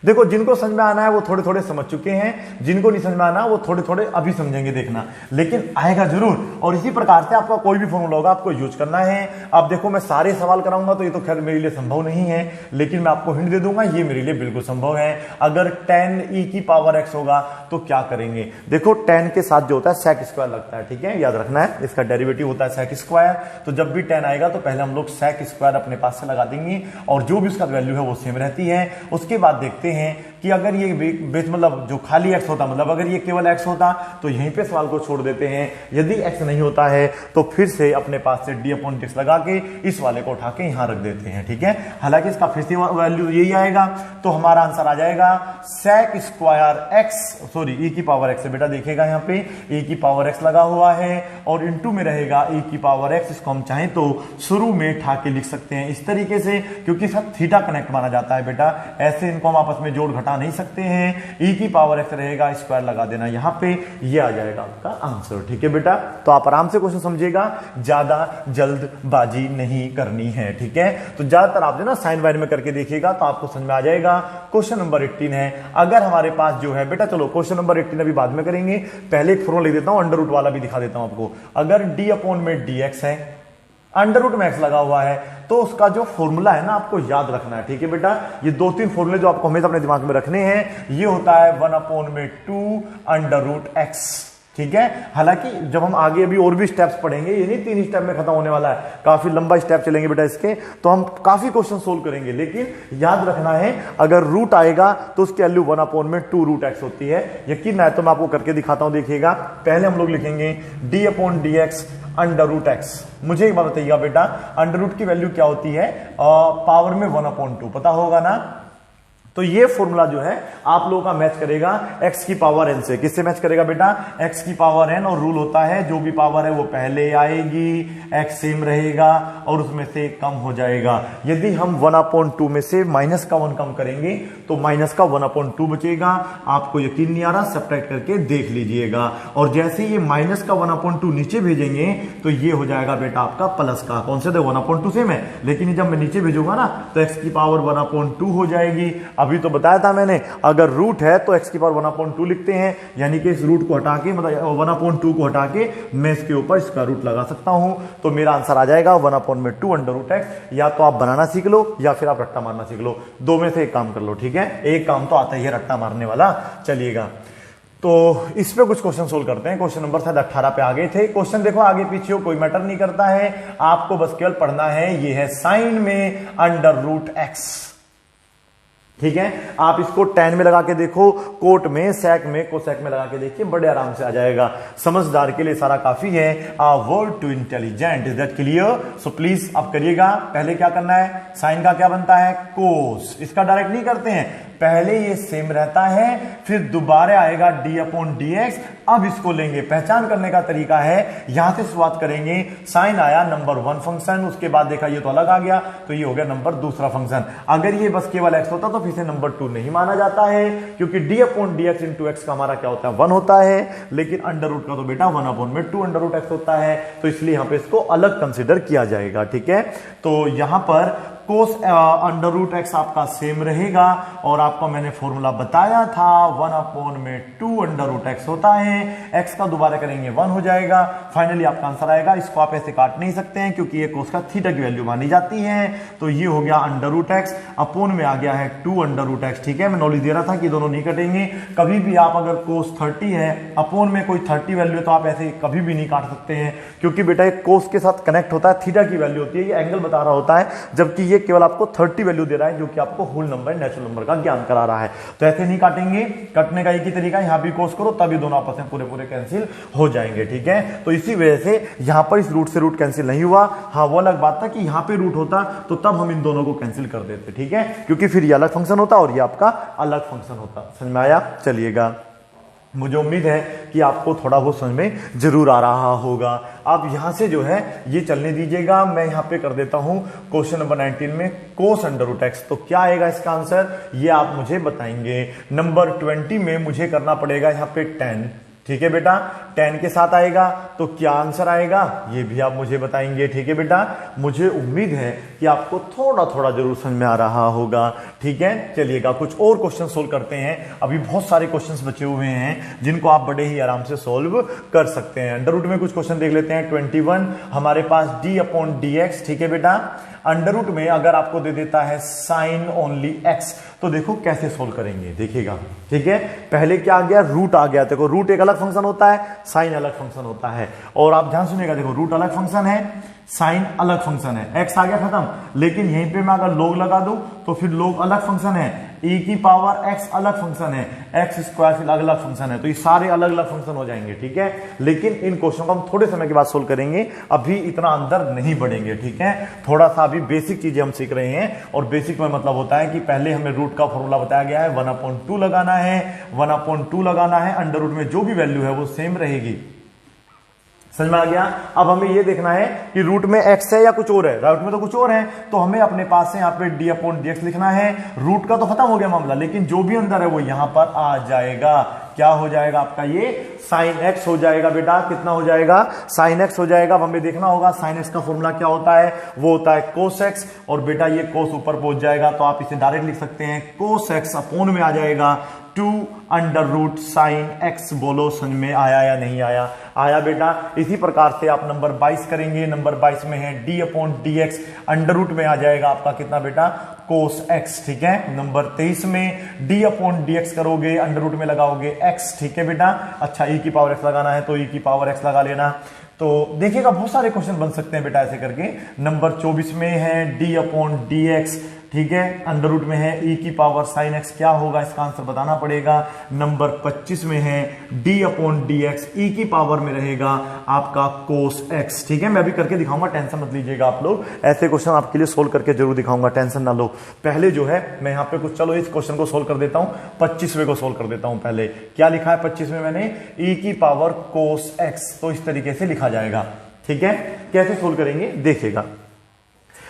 देखो जिनको समझ में आना है वो थोड़े थोड़े समझ चुके हैं, जिनको नहीं समझ में आना वो थोड़े थोड़े अभी समझेंगे, देखना, लेकिन आएगा जरूर। और इसी प्रकार से आपका कोई भी फॉर्मूला होगा आपको यूज करना है। अब देखो मैं सारे सवाल कराऊंगा तो ये तो खैर मेरे लिए संभव नहीं है, लेकिन मैं आपको हिंट दे दूंगा, ये मेरे लिए बिल्कुल संभव है। अगर 10 e की पावर x होगा तो क्या करेंगे, देखो 10 के साथ जो होता है sec² लगता है, ठीक है, याद रखना है, इसका डेरिवेटिव होता है sec²। तो जब भी 10 आएगा तो पहले हम लोग sec² अपने पास से लगा देंगे, और जो भी उसका वैल्यू है वो सेम रहती है। उसके बाद देखते हैं कि अगर ये बेस मतलब जो खाली x होता, मतलब अगर ये केवल x होता तो यहीं पे सवाल को छोड़ देते हैं। यदि x नहीं होता है तो फिर से अपने पास से d/dx लगा के इस वाले को उठा के यहां रख देते हैं, ठीक है। हालांकि इसका फिर से वैल्यू यही आएगा, तो हमारा आंसर आ जाएगा e की पावर x। बेटा देखिएगा यहाँ पे e की पावर x लगा हुआ है और इंटू में रहेगा e की पावर x। इसको हम चाहें तो शुरू में उठा के लिख सकते हैं इस तरीके से, क्योंकि सब थीटा कनेक्ट माना जाता है बेटा, ऐसे इनको हम आपस में जोड़ घटा हटा नहीं सकते हैं, ई की पावर एक्स रहेगा, स्क्वायर लगा देना यहाँ पे, ये आ जाएगा आपका आंसर। ठीक है बेटा, तो आप आराम से क्वेश्चन समझिएगा, ज्यादा जल्दबाजी नहीं करनी है। ठीक है, तो ज्यादातर आप जो ना साइन वाइन में करके देखिएगा तो आपको समझ में आ जाएगा। क्वेश्चन नंबर 18 है, अगर हमारे पास जो है बेटा, चलो क्वेश्चन नंबर 18 अभी बाद में करेंगे, पहले एक फॉर्मूला लिख देता हूं, अंडर रूट वाला भी दिखा देता हूं आपको। अगर डी अपॉन में डी एक्स है, अंडर रूट में एक्स लगा हुआ है, तो उसका जो फॉर्मूला है ना आपको याद रखना है। ठीक है बेटा, ये 2-3 फॉर्मूले जो आपको हमेशा अपने दिमाग में रखने हैं, ये होता है 1/2 अंडर रूट एक्स। ठीक है, हालांकि जब हम आगे अभी और भी स्टेप्स पढ़ेंगे, ये नहीं 3 स्टेप में खत्म होने वाला है, काफी लंबा स्टेप चलेंगे बेटा इसके, तो हम काफी क्वेश्चन सोल्व करेंगे, लेकिन याद रखना है अगर रूट आएगा तो उसकी वैल्यू 1/2 रूट एक्स होती है। यकीन ना है तो मैं आपको करके दिखाता हूं, देखिएगा। पहले हम लोग लिखेंगे d upon d x under root x. मुझे एक बात बताइएगा बेटा, अंडर रूट की वैल्यू क्या होती है? पावर में 1/2, पता होगा ना? तो ये फॉर्मूला जो है आप लोगों का मैच करेगा x की पावर n से। किससे मैच करेगा बेटा? x की पावर n, और रूल होता है जो भी पावर है वो पहले आएगी, x सेम रहेगा और उसमें से कम हो जाएगा। यदि हम 1/2 में से माइनस का 1 कम करेंगे तो माइनस का 1/2 बचेगा। आपको यकीन नहीं आ रहा, सब्ट्रैक्ट करके देख लीजिएगा। और जैसे ये माइनस का 1/2 नीचे भेजेंगे तो ये हो जाएगा बेटा आपका प्लस का। कौन से? 1/2 सेम है, लेकिन जब मैं नीचे भेजूंगा ना तो x की पावर 1/2 हो जाएगी। अभी तो बताया था मैंने, अगर रूट है तो x की पावर 1/2 लिखते हैं, यानी कि इस रूट को हटा के, मतलब 1/2 को हटा के मैं इसके ऊपर इसका रूट लगा सकता हूं, तो मेरा आंसर आ जाएगा 1/2 अंडर रूट एक्स। या तो आप बनाना सीख लो या फिर आप रट्टा मारना सीख लो, दो में से एक काम कर लो। ठीक है, एक काम तो आता ही है रट्टा मारने वाला। चलिएगा, तो इस पे कुछ क्वेश्चन सोल्व करते हैं। क्वेश्चन नंबर शायद 18 पे आ गए थे। क्वेश्चन देखो आगे पीछे हो, कोई मैटर नहीं करता है, आपको बस केवल पढ़ना है। ये है साइन में अंडर रूट एक्स। ठीक है, आप इसको tan में लगा के देखो, कोट में, सेक में, कोसेक में लगा के देखिए, बड़े आराम से आ जाएगा। समझदार के लिए सारा काफी है। A word to intelligent, is that clear? So please आप करिएगा। पहले क्या करना है? साइन का क्या बनता है? कोस। इसका डायरेक्ट नहीं करते हैं, पहले ये सेम रहता है, फिर दोबारा आएगा डी अपॉन डी एक्स। अब इसको लेंगे, पहचान करने का तरीका है, यहां से शुरुआत करेंगे। साइन आया नंबर 1 फंक्शन, उसके बाद देखा ये तो अलग आ गया, तो ये हो गया नंबर 2 फंक्शन। अगर ये बस केवल एक्स होता तो फिर से नंबर 2 नहीं माना जाता है, क्योंकि D upon d x into x का हमारा क्या होता है? 1 होता है, लेकिन अंडर रूट का तो बेटा 1/2 अंडर रूट एक्स होता है, तो इसलिए यहां पे इसको अलग कंसिडर किया जाएगा। ठीक है, तो यहां पर कोस अंडर रूट एक्स आपका सेम रहेगा, और आपको मैंने फॉर्मूला बताया था 1/2 अंडर रूट एक्स होता है। एक्स का दोबारा करेंगे 1 हो जाएगा, फाइनली आपका आंसर आएगा। इसको आप ऐसे काट नहीं सकते हैं क्योंकि ये कोस का थीटा की वैल्यू मानी जाती है, तो ये हो गया अंडर रूट एक्स, अपोन में आ गया है 2 अंडर रूट एक्स। ठीक है, मैं नॉलेज दे रहा था कि दोनों नहीं कटेंगे। कभी भी आप अगर कोस 30 है, अपोन में कोई 30 वैल्यू है, तो आप ऐसे कभी भी नहीं काट सकते हैं, क्योंकि बेटा एक कोस के साथ कनेक्ट होता है, थीटा की वैल्यू होती है, ये एंगल बता रहा होता है, जबकि ये केवल आपको 30 वैल्यू दे रहा है, जो कि आपको होल नंबर, नेचुरल नंबर का ज्ञान करा रहा है। तो ऐसे नहीं काटेंगे, कटने का एक ही तरीका, यहां भी कोस करो, तभी दोनों आपस में पूरे पूरे कैंसिल हो जाएंगे। ठीक है, तो इसी वजह से यहां पर इस रूट से रूट कैंसिल नहीं हुआ। हाँ, वो अलग बात था कि यहां पे रूट होता तो तब हम इन दोनों को कैंसिल कर देते। ठीक है, क्योंकि फिर ये अलग फंक्शन होता और ये आपका अलग फंक्शन होता। समझ में आया? चलिएगा, मुझे उम्मीद है कि आपको थोड़ा बहुत समझ में जरूर आ रहा होगा। आप यहां से जो है ये चलने दीजिएगा। मैं यहां पे कर देता हूं क्वेश्चन नंबर 19 में कोस अंडर रूट एक्स। तो क्या आएगा इसका आंसर, ये आप मुझे बताएंगे। नंबर 20 में मुझे करना पड़ेगा यहां पे 10। ठीक है बेटा, 10 के साथ आएगा तो क्या आंसर आएगा, ये भी आप मुझे बताएंगे। ठीक है बेटा, मुझे उम्मीद है कि आपको थोड़ा थोड़ा जरूर समझ में आ रहा होगा। ठीक है, चलिएगा कुछ और क्वेश्चन सोल्व करते हैं। अभी बहुत सारे क्वेश्चंस बचे हुए हैं जिनको आप बड़े ही आराम से सोल्व कर सकते हैं। अंडर रूट में कुछ क्वेश्चन देख लेते हैं। 21 हमारे पास डी अपॉन डी एक्स। ठीक है बेटा, अंडर रूट में अगर आपको दे देता है साइन ओनली एक्स, तो देखो कैसे सोल्व करेंगे, देखिएगा। ठीक है, पहले क्या आ गया? रूट आ गया। देखो रूट एक अलग फंक्शन होता है, साइन अलग फंक्शन होता है, और आप ध्यान सुनिएगा, देखो रूट अलग फंक्शन है, साइन अलग फंक्शन है, एक्स आ गया खत्म। लेकिन यहीं पे मैं अगर लोग लगा दूं तो फिर लोग अलग फंक्शन है, e की पावर x अलग फंक्शन है, एक्स स्क्वायर फिर अलग अलग फंक्शन है, तो ये सारे अलग अलग फंक्शन हो जाएंगे। ठीक है, लेकिन इन क्वेश्चन को हम थोड़े समय के बाद सोल्व करेंगे, अभी इतना अंदर नहीं बढ़ेंगे। ठीक है, थोड़ा सा अभी बेसिक चीजें हम सीख रहे हैं, और बेसिक में मतलब होता है कि पहले हमें रूट का फॉर्मूला बताया गया है, 1/2 लगाना है, 1/2 लगाना है। अंडर रूट में जो भी वैल्यू है वो सेम रहेगी, समझ में आ गया। अब हमें ये देखना है कि रूट में x है या कुछ और है। रूट में तो कुछ और है, तो हमें अपने पास से यहाँ पे d अपॉन dx लिखना है। रूट का तो खत्म हो गया मामला, लेकिन जो भी अंदर है वो यहां पर आ जाएगा। क्या हो जाएगा आपका, ये साइन x हो जाएगा बेटा। कितना हो जाएगा, साइन x हो जाएगा। अब हमें देखना होगा साइन x का फॉर्मूला क्या होता है, वो होता है कोस x। और बेटा ये कोस ऊपर पहुंच जाएगा तो आप इसे डायरेक्ट लिख सकते हैं, कोस x अपोन में आ जाएगा 2 अंडर रूट साइन x। बोलो समझ में आया या नहीं आया, आया बेटा। इसी प्रकार से आप नंबर 22 करेंगे। नंबर 22 में है d upon dx, under root में आ जाएगा आपका कितना बेटा, कोस x। ठीक है। नंबर 23 में d अपॉन dx करोगे, अंडर रूट में लगाओगे x। ठीक है बेटा। अच्छा, e की पावर x लगाना है तो e की पावर x लगा लेना। तो देखिएगा बहुत सारे क्वेश्चन बन सकते हैं बेटा ऐसे करके। नंबर 24 में है d अपॉन dx, ठीक है, अंडर रूट में है e की पावर साइन x। क्या होगा, इसका आंसर बताना पड़ेगा। नंबर 25 में है d अपॉन dx, e की पावर में रहेगा आपका कोस x। ठीक है, मैं भी करके दिखाऊंगा, टेंशन मत लीजिएगा आप लोग। ऐसे क्वेश्चन आपके लिए सोल्व करके जरूर दिखाऊंगा, टेंशन ना लो। पहले जो है मैं यहाँ पे कुछ, चलो इस क्वेश्चन को सोल्व कर देता हूँ, 25वें को सोल्व कर देता हूँ। पहले क्या लिखा है 25 में मैंने, e की पावर कोस x, तो इस तरीके से लिखा जाएगा। ठीक है, कैसे सोल्व करेंगे देखिएगा।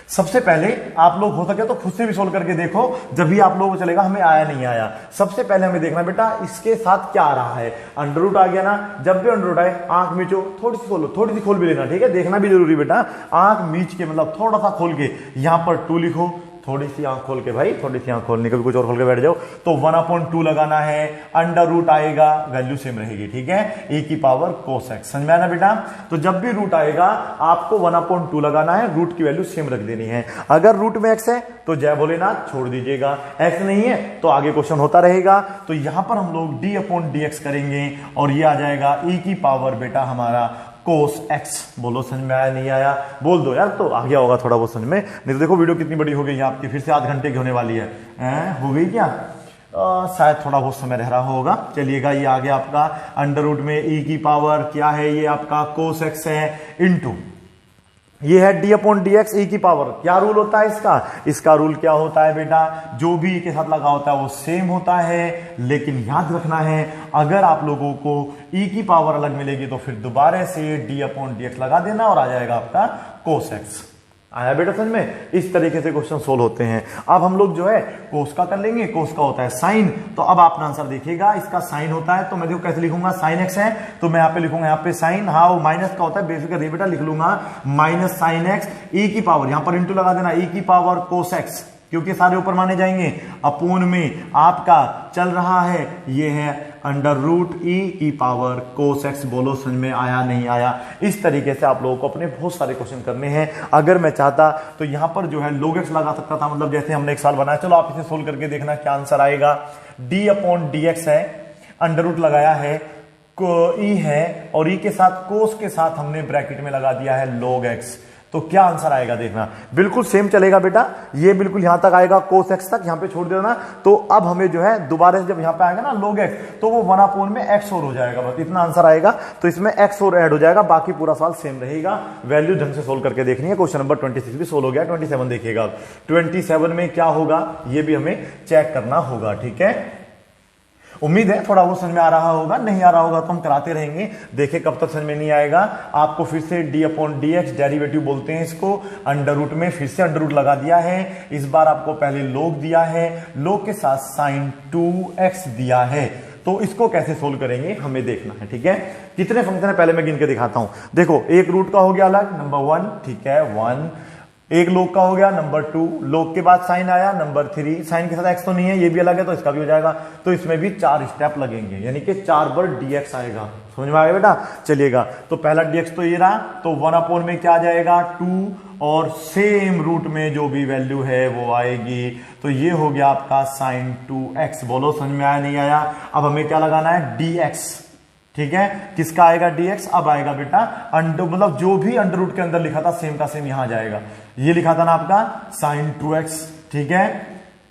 सबसे पहले आप लोग हो सके तो खुद से भी सोल्व करके देखो, जब भी आप लोगों को चलेगा हमें आया नहीं आया। सबसे पहले हमें देखना बेटा इसके साथ क्या आ रहा है। अंडर रूट आ गया ना, जब भी अंडर रूट आए आंख मीचो, थोड़ी सी खोलो, थोड़ी सी खोल भी लेना। ठीक है, देखना भी जरूरी बेटा, आंख मीच के मतलब थोड़ा सा खोल के यहां पर 2 लिखो। थोड़ी सी आंख खोल के भाई, थोड़ी सी आंख खोलने कभी कुछ और खोल के बैठ जाओ तो 1/2 लगाना है। अंडर रूट आएगा, वैल्यू सेम रहेगी। ठीक है, e की पावर कोस x। समझ में आया ना बेटा। तो जब भी रूट आएगा आपको 1/2 लगाना है, रूट की वैल्यू सेम रख देनी है। अगर रूट में x है तो जय भोलेनाथ छोड़ दीजिएगा, x नहीं है तो आगे क्वेश्चन होता रहेगा। तो यहां पर हम लोग d अपॉन dx करेंगे और ये आ जाएगा e की पावर बेटा हमारा कोस x। बोलो समझ में आया नहीं आया, बोल दो यार, तो आ गया होगा थोड़ा बहुत समझ में। नहीं तो देखो वीडियो कितनी बड़ी हो गई है आपकी, फिर से आध घंटे की होने वाली है। हो गई क्या, शायद थोड़ा बहुत समय रह रहा होगा। चलिएगा, ये आ गया आपका अंडर रूट में e की पावर क्या है, ये आपका कोस x है, इनटू ये है d अपॉन dx, e की पावर। क्या रूल होता है इसका, इसका रूल क्या होता है बेटा, जो भी e के साथ लगा होता है वो सेम होता है। लेकिन याद रखना है अगर आप लोगों को e की पावर अलग मिलेगी तो फिर दोबारा से d अपॉन dx लगा देना और आ जाएगा आपका कोस x। आया बेटा समझ में। इस तरीके से क्वेश्चन सोल्व होते हैं। अब हम लोग जो है कोस का कर लेंगे, कोस का होता है साइन। तो अब आप आंसर देखिएगा, इसका साइन होता है तो मैं देखो कैसे लिखूंगा, साइन x है तो मैं यहाँ पे लिखूंगा यहाँ पे साइन, हाँ वो माइनस का होता है बेफिक्र रहिए बेटा, लिख लूंगा माइनस साइन x, e की पावर यहाँ पर इंटू लगा देना, e की पावर कोस x, क्योंकि सारे ऊपर माने जाएंगे। अपूर्ण में आपका चल रहा है ये है अंडर रूट e की पावर कोस x। बोलो समझ में आया नहीं आया। इस तरीके से आप लोगों को अपने बहुत सारे क्वेश्चन करने हैं। अगर मैं चाहता तो यहां पर जो है log x लगा सकता था, मतलब जैसे हमने एक साल बनाया। चलो आप इसे सोल्व करके देखना क्या आंसर आएगा। d अपॉन dx है, अंडर रूट लगाया है, e है और e के साथ कोस के साथ हमने ब्रैकेट में लगा दिया है log x। तो क्या आंसर आएगा देखना, बिल्कुल सेम चलेगा बेटा। ये बिल्कुल यहां तक आएगा, कोस x तक यहां पे छोड़ देना। तो अब हमें जो है दोबारा से जब यहां पे आएगा ना log x, तो वो 1/4 में x और हो जाएगा, बस इतना आंसर आएगा। तो इसमें x और ऐड हो जाएगा, बाकी पूरा सवाल सेम रहेगा। वैल्यू ढंग से सोल्व करके देखनी है। क्वेश्चन नंबर 26 भी सोल्व हो गया, 27 देखिएगा। 27 में क्या होगा ये भी हमें चेक करना होगा। ठीक है, उम्मीद है थोड़ा वो समझ में आ रहा होगा, नहीं आ रहा होगा तो हम कराते रहेंगे, देखें कब तक समझ में नहीं आएगा। आपको फिर से d अपॉन dx डेरिवेटिव बोलते हैं इसको, अंडर रूट में फिर से अंडर रूट लगा दिया है। इस बार आपको पहले log दिया है, log के साथ साइन 2x दिया है। तो इसको कैसे सोल्व करेंगे हमें देखना है। ठीक है, कितने फंक्शन है पहले मैं गिन के दिखाता हूं। देखो एक रूट का हो गया अलग, नंबर 1, ठीक है 1। एक log का हो गया, नंबर 2, log के बाद साइन आया, नंबर 3, साइन के साथ x तो नहीं है, ये भी अलग है तो इसका भी हो जाएगा। तो इसमें भी 4 स्टेप लगेंगे, यानी कि 4 बार dx आएगा। समझ में आ गया बेटा, चलिएगा। तो पहला dx तो ये रहा, तो 1/4 में क्या आ जाएगा 2, और सेम रूट में जो भी वैल्यू है वो आएगी। तो ये हो गया आपका साइन 2x। बोलो समझ में आया नहीं आया। अब हमें क्या लगाना है dx। ठीक है, किसका आएगा dx, अब आएगा बेटा अंडर, मतलब जो भी अंडर रूट के अंदर लिखा था सेम का सेम यहां जाएगा। ये लिखा था ना आपका साइन 2x। ठीक है,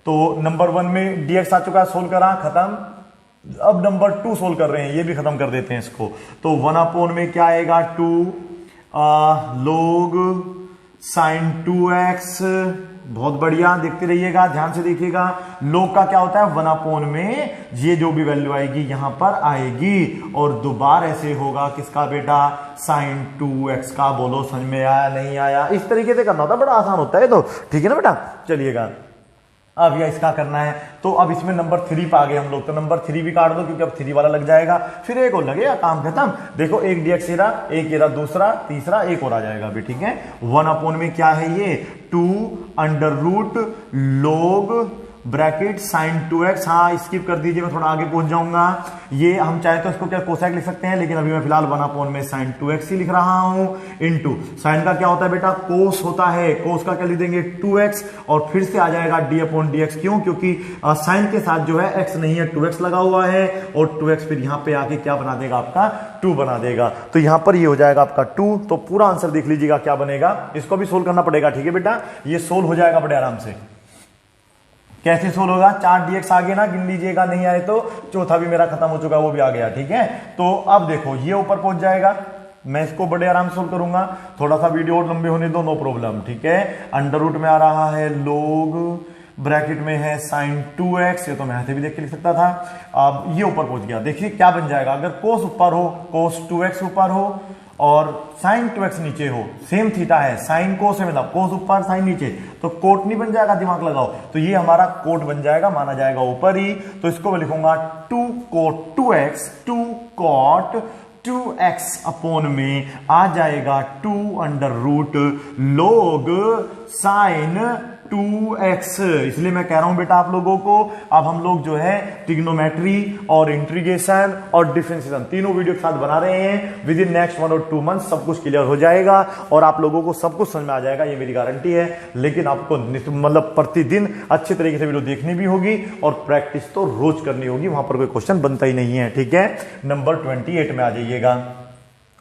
तो नंबर 1 में dx आ चुका है, सोल्व करा, खत्म। अब नंबर 2 सोल्व कर रहे हैं, ये भी खत्म कर देते हैं इसको। तो 1/4 में क्या आएगा 2 log साइन 2x बहुत बढ़िया, देखते रहिएगा, ध्यान से देखिएगा। लोग का क्या होता है, 1 में ये जो भी वैल्यू आएगी यहां पर आएगी और दोबारा ऐसे होगा किसका बेटा, sin 2x का। बोलो समझ में आया नहीं आया? इस तरीके से करना होता है, बड़ा आसान होता है तो, ठीक है ना बेटा। चलिएगा अब यह इसका करना है, तो अब इसमें नंबर 3 पे आ गए हम लोग, तो नंबर 3 भी काट दो क्योंकि अब 3 वाला लग जाएगा, फिर एक और लगेगा, काम खत्म। देखो एक dx एरा, एक एरा, दूसरा, तीसरा, एक और आ जाएगा अभी, ठीक है। 1 में क्या है ये, 2 under root log bracket sin 2x। हाँ स्किप कर दीजिए, मैं थोड़ा आगे पहुंच जाऊंगा। ये हम चाहे तो इसको क्या कोसेक लिख सकते हैं, लेकिन अभी मैं फिलहाल 1 में sin 2x ही लिख रहा हूं। इनटू sin का क्या होता है बेटा, कोस होता है, कोस का क्या लिख देंगे 2x, और फिर से आ जाएगा d/dx। क्यों, क्योंकि sin के साथ जो है x नहीं है, 2x लगा हुआ है, और 2x फिर यहां पे आके क्या बना देगा आपका 2 बना देगा। तो यहां पर ये हो जाएगा आपका 2। तो पूरा आंसर देख लीजिएगा क्या बनेगा, इसको भी सोल्व करना पड़ेगा, ठीक है बेटा। ये सोल्व हो जाएगा बड़े आराम से। कैसे सोल्व होगा, 4 dx आगे ना गिन लीजिएगा, नहीं आए तो चौथा भी मेरा खत्म हो चुका है, वो भी आ गया, ठीक है। तो अब देखो ये ऊपर पहुंच जाएगा, मैं इसको बड़े आराम से सोल्व करूंगा, थोड़ा सा वीडियो और लंबे होने दो, नो प्रॉब्लम, ठीक है। अंडर रूट में आ रहा है log ब्रैकेट में है sin 2x, ये तो मैं ऐसे भी देख के लिख सकता था। अब ये ऊपर पहुंच गया, देखिए क्या बन जाएगा, अगर cos ऊपर हो, cos 2x ऊपर हो और sin 2x नीचे हो, सेम थीटा है, sin cos है, मतलब cos ऊपर sin नीचे, तो कोट नहीं बन जाएगा, दिमाग लगाओ, तो ये हमारा कोट बन जाएगा, माना जाएगा ऊपर ही। तो इसको मैं लिखूंगा 2 cot 2x, 2 cot 2x upon में आ जाएगा 2 under root log sin 2x। इसलिए मैं कह रहा हूं बेटा आप लोगों को, अब हम लोग जो है ट्रिग्नोमेट्री और इंटीग्रेशन और डिफरेंशिएशन तीनों वीडियो के साथ बना रहे हैं। विद इन नेक्स्ट 1 और 2 मंथ सब कुछ क्लियर हो जाएगा और आप लोगों को सब कुछ समझ में आ जाएगा, ये मेरी गारंटी है। लेकिन आपको मतलब प्रतिदिन अच्छे तरीके से वीडियो देखनी भी होगी और प्रैक्टिस तो रोज करनी होगी, वहां पर कोई क्वेश्चन बनता ही नहीं है, ठीक है। नंबर 28 में आ जाइएगा।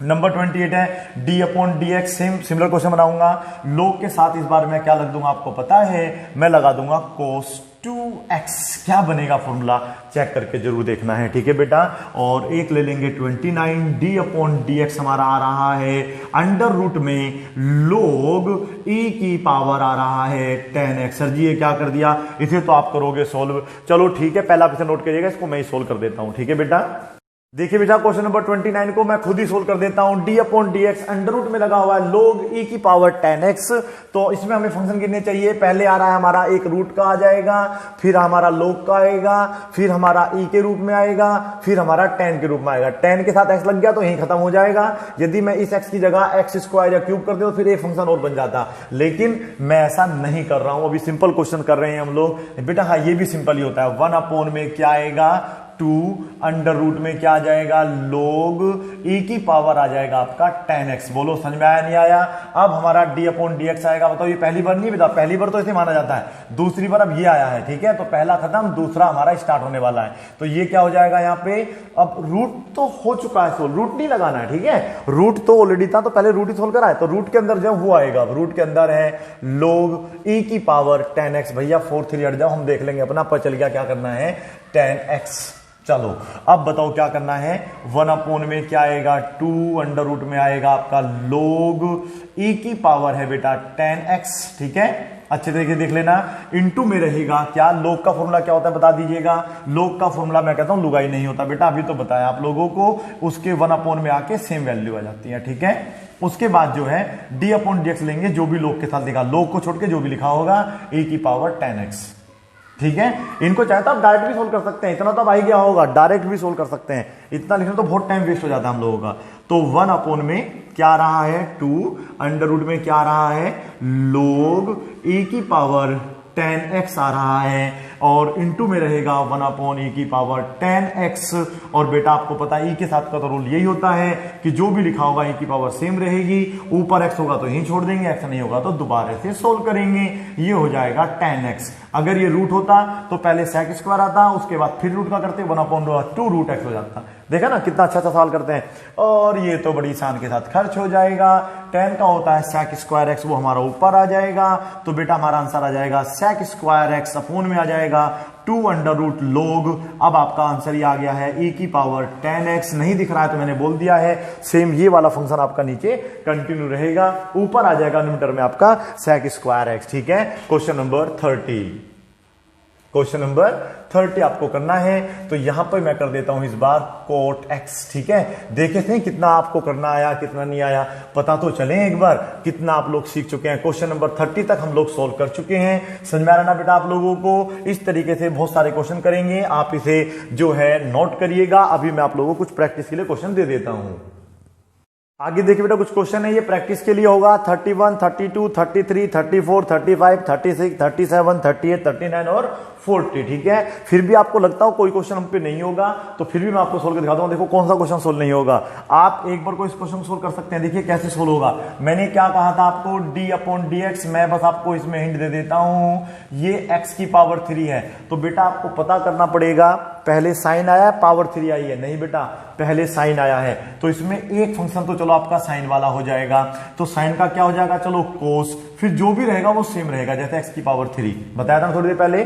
नंबर 28 है d/dx, सिमिलर क्वेश्चन बनाऊंगा। लोग के साथ इस बार मैं क्या लग दूंगा आपको पता है, मैं लगा दूंगा cos 2x। क्या बनेगा फॉर्मूला, चेक करके जरूर देखना है, ठीक है बेटा। और एक ले लेंगे 29, d/dx हमारा आ रहा है अंडर रूट में log e की पावर आ रहा है 10x। सर जी ये क्या कर दिया, इसे तो आप करोगे सोल्व, चलो ठीक है, पहला क्वेश्चन नोट करिएगा, इसको मैं ही सोल्व कर देता हूं, ठीक है बेटा। देखिए बेटा क्वेश्चन नंबर 29 को मैं खुद ही सोल्व कर देता हूं। d/dx अंडर रूट में लगा हुआ है log e की पावर 10x। तो इसमें हमें फंक्शन गिनने चाहिए, पहले आ रहा है हमारा एक रूट का आ जाएगा, फिर हमारा log का आएगा, फिर हमारा e के रूप में आएगा, फिर हमारा 10 के रूप में आएगा। 10 के साथ x लग गया तो यही खत्म हो जाएगा। यदि मैं इस x की जगह x स्क्वायर या क्यूब कर दे तो फिर एक फंक्शन और बन जाता, लेकिन मैं ऐसा नहीं कर रहा हूं, अभी सिंपल क्वेश्चन कर रहे हैं हम लोग बेटा। हाँ ये भी सिंपल ही होता है, 1 में क्या आएगा 2 अंडर रूट में क्या आ जाएगा log e की पावर आ जाएगा आपका 10x। बोलो समझ में आया नहीं आया। अब हमारा d/dx आएगा, बताओ ये पहली बार नहीं बेटा, पहली बार तो ऐसे माना जाता है, दूसरी बार अब ये आया है, ठीक है। तो पहला खत्म, दूसरा हमारा स्टार्ट होने वाला है। तो ये क्या हो जाएगा यहाँ पे, अब रूट तो हो चुका है सोल्व, रूट नहीं लगाना है, ठीक है। रूट तो ऑलरेडी था, तो पहले रूट ही सोल्व करा है, तो रूट के अंदर जब वो आएगा, रूट के अंदर है log e की पावर 10x। भैया 4 3 हट जाओ, हम देख लेंगे अपना, पर चल गया क्या करना है 10x। चलो अब बताओ क्या करना है, 1 में क्या आएगा 2 अंडर रूट में आएगा आपका log e की पावर है बेटा 10x, ठीक है। अच्छे तरीके से देख लेना, इनटू में रहेगा क्या, log का फॉर्मूला क्या होता है बता दीजिएगा। log का फॉर्मूला मैं कहता हूं लुगाई नहीं होता बेटा, अभी तो बताया आप लोगों को, उसके 1 में आके सेम वैल्यू आ जाती है, ठीक है। उसके बाद जो है d/dx लेंगे, जो भी log के साथ लिखा, log को छोड़ के जो भी लिखा होगा e की पावर 10x, ठीक है। इनको चाहे तो आप डायरेक्ट भी सोल्व कर सकते हैं, इतना तो अब आ ही गया होगा, डायरेक्ट भी सोल्व कर सकते हैं, इतना लिखना तो बहुत टाइम वेस्ट हो जाता है हम लोगों का। तो 1 में क्या आ रहा है 2 अंडर रूट में क्या आ रहा है log e की पावर 10x आ रहा है, और इनटू में रहेगा 1/e की पावर 10x। और बेटा आपको पता है e के साथ का तो रूल यही होता है कि जो भी लिखा होगा e की पावर सेम रहेगी, ऊपर x होगा तो यही छोड़ देंगे, x नहीं होगा तो दोबारा से सोल्व करेंगे, ये हो जाएगा 10x। अगर ये रूट होता तो पहले sec स्क्वायर आता, उसके बाद फिर रूट का करते 1/2 रूट x हो जाता। देखा ना कितना अच्छा सवाल करते हैं, और ये तो बड़ी आसान के साथ खर्च हो जाएगा। 10 का होता है sec स्क्वायर x, वो हमारा ऊपर आ जाएगा, तो बेटा हमारा आंसर आ जाएगा sec स्क्वायर x अपॉन में आ जाएगा 2 अंडर रूट log, अब आपका आंसर ये आ गया है e की पावर 10x। नहीं दिख रहा है तो मैंने बोल दिया है, सेम ये वाला फंक्शन आपका नीचे कंटिन्यू रहेगा, ऊपर आ जाएगा न्यूमरेटर में आपका sec स्क्वायर x। ठीक है, क्वेश्चन नंबर 30, क्वेश्चन नंबर 30 आपको करना है। तो यहां पर मैं कर देता हूं इस बार कोट x। ठीक है, देखे थे कितना आपको करना आया कितना नहीं आया, पता तो चले एक बार कितना आप लोग सीख चुके हैं। क्वेश्चन नंबर 30 तक हम लोग सोल्व कर चुके हैं। समझ में आ रहा ना बेटा आप लोगों को? इस तरीके से बहुत सारे क्वेश्चन करेंगे, आप इसे जो है नोट करिएगा। अभी मैं आप लोगों को कुछ प्रैक्टिस के लिए क्वेश्चन दे देता हूं। आगे देखिए बेटा, कुछ क्वेश्चन है ये प्रैक्टिस के लिए होगा। 31, 32, 33, 34, 35, 36, 37, 38, 39 और 40। ठीक है, फिर भी आपको लगता हो कोई क्वेश्चन हम पे नहीं होगा तो फिर भी मैं आपको सोल्व कर दिखाता हूं। देखो कौन सा क्वेश्चन सोल्व नहीं होगा, आप एक बार को इस क्वेश्चन सोल्व कर सकते हैं। देखिए कैसे सोल्व होगा। मैंने क्या कहा था आपको, d अपॉन dx। मैं बस आपको इसमें हिंट दे देता हूं, ये x की पावर 3 है। तो बेटा आपको पता करना पड़ेगा, पहले साइन आया पावर 3 आई है? नहीं बेटा, पहले साइन आया है। तो इसमें एक फंक्शन तो चलो आपका साइन वाला हो जाएगा, तो साइन का क्या हो जाएगा, चलो कोस, फिर जो भी रहेगा वो सेम रहेगा जैसे x की पावर 3 बताया था थोड़ी देर पहले।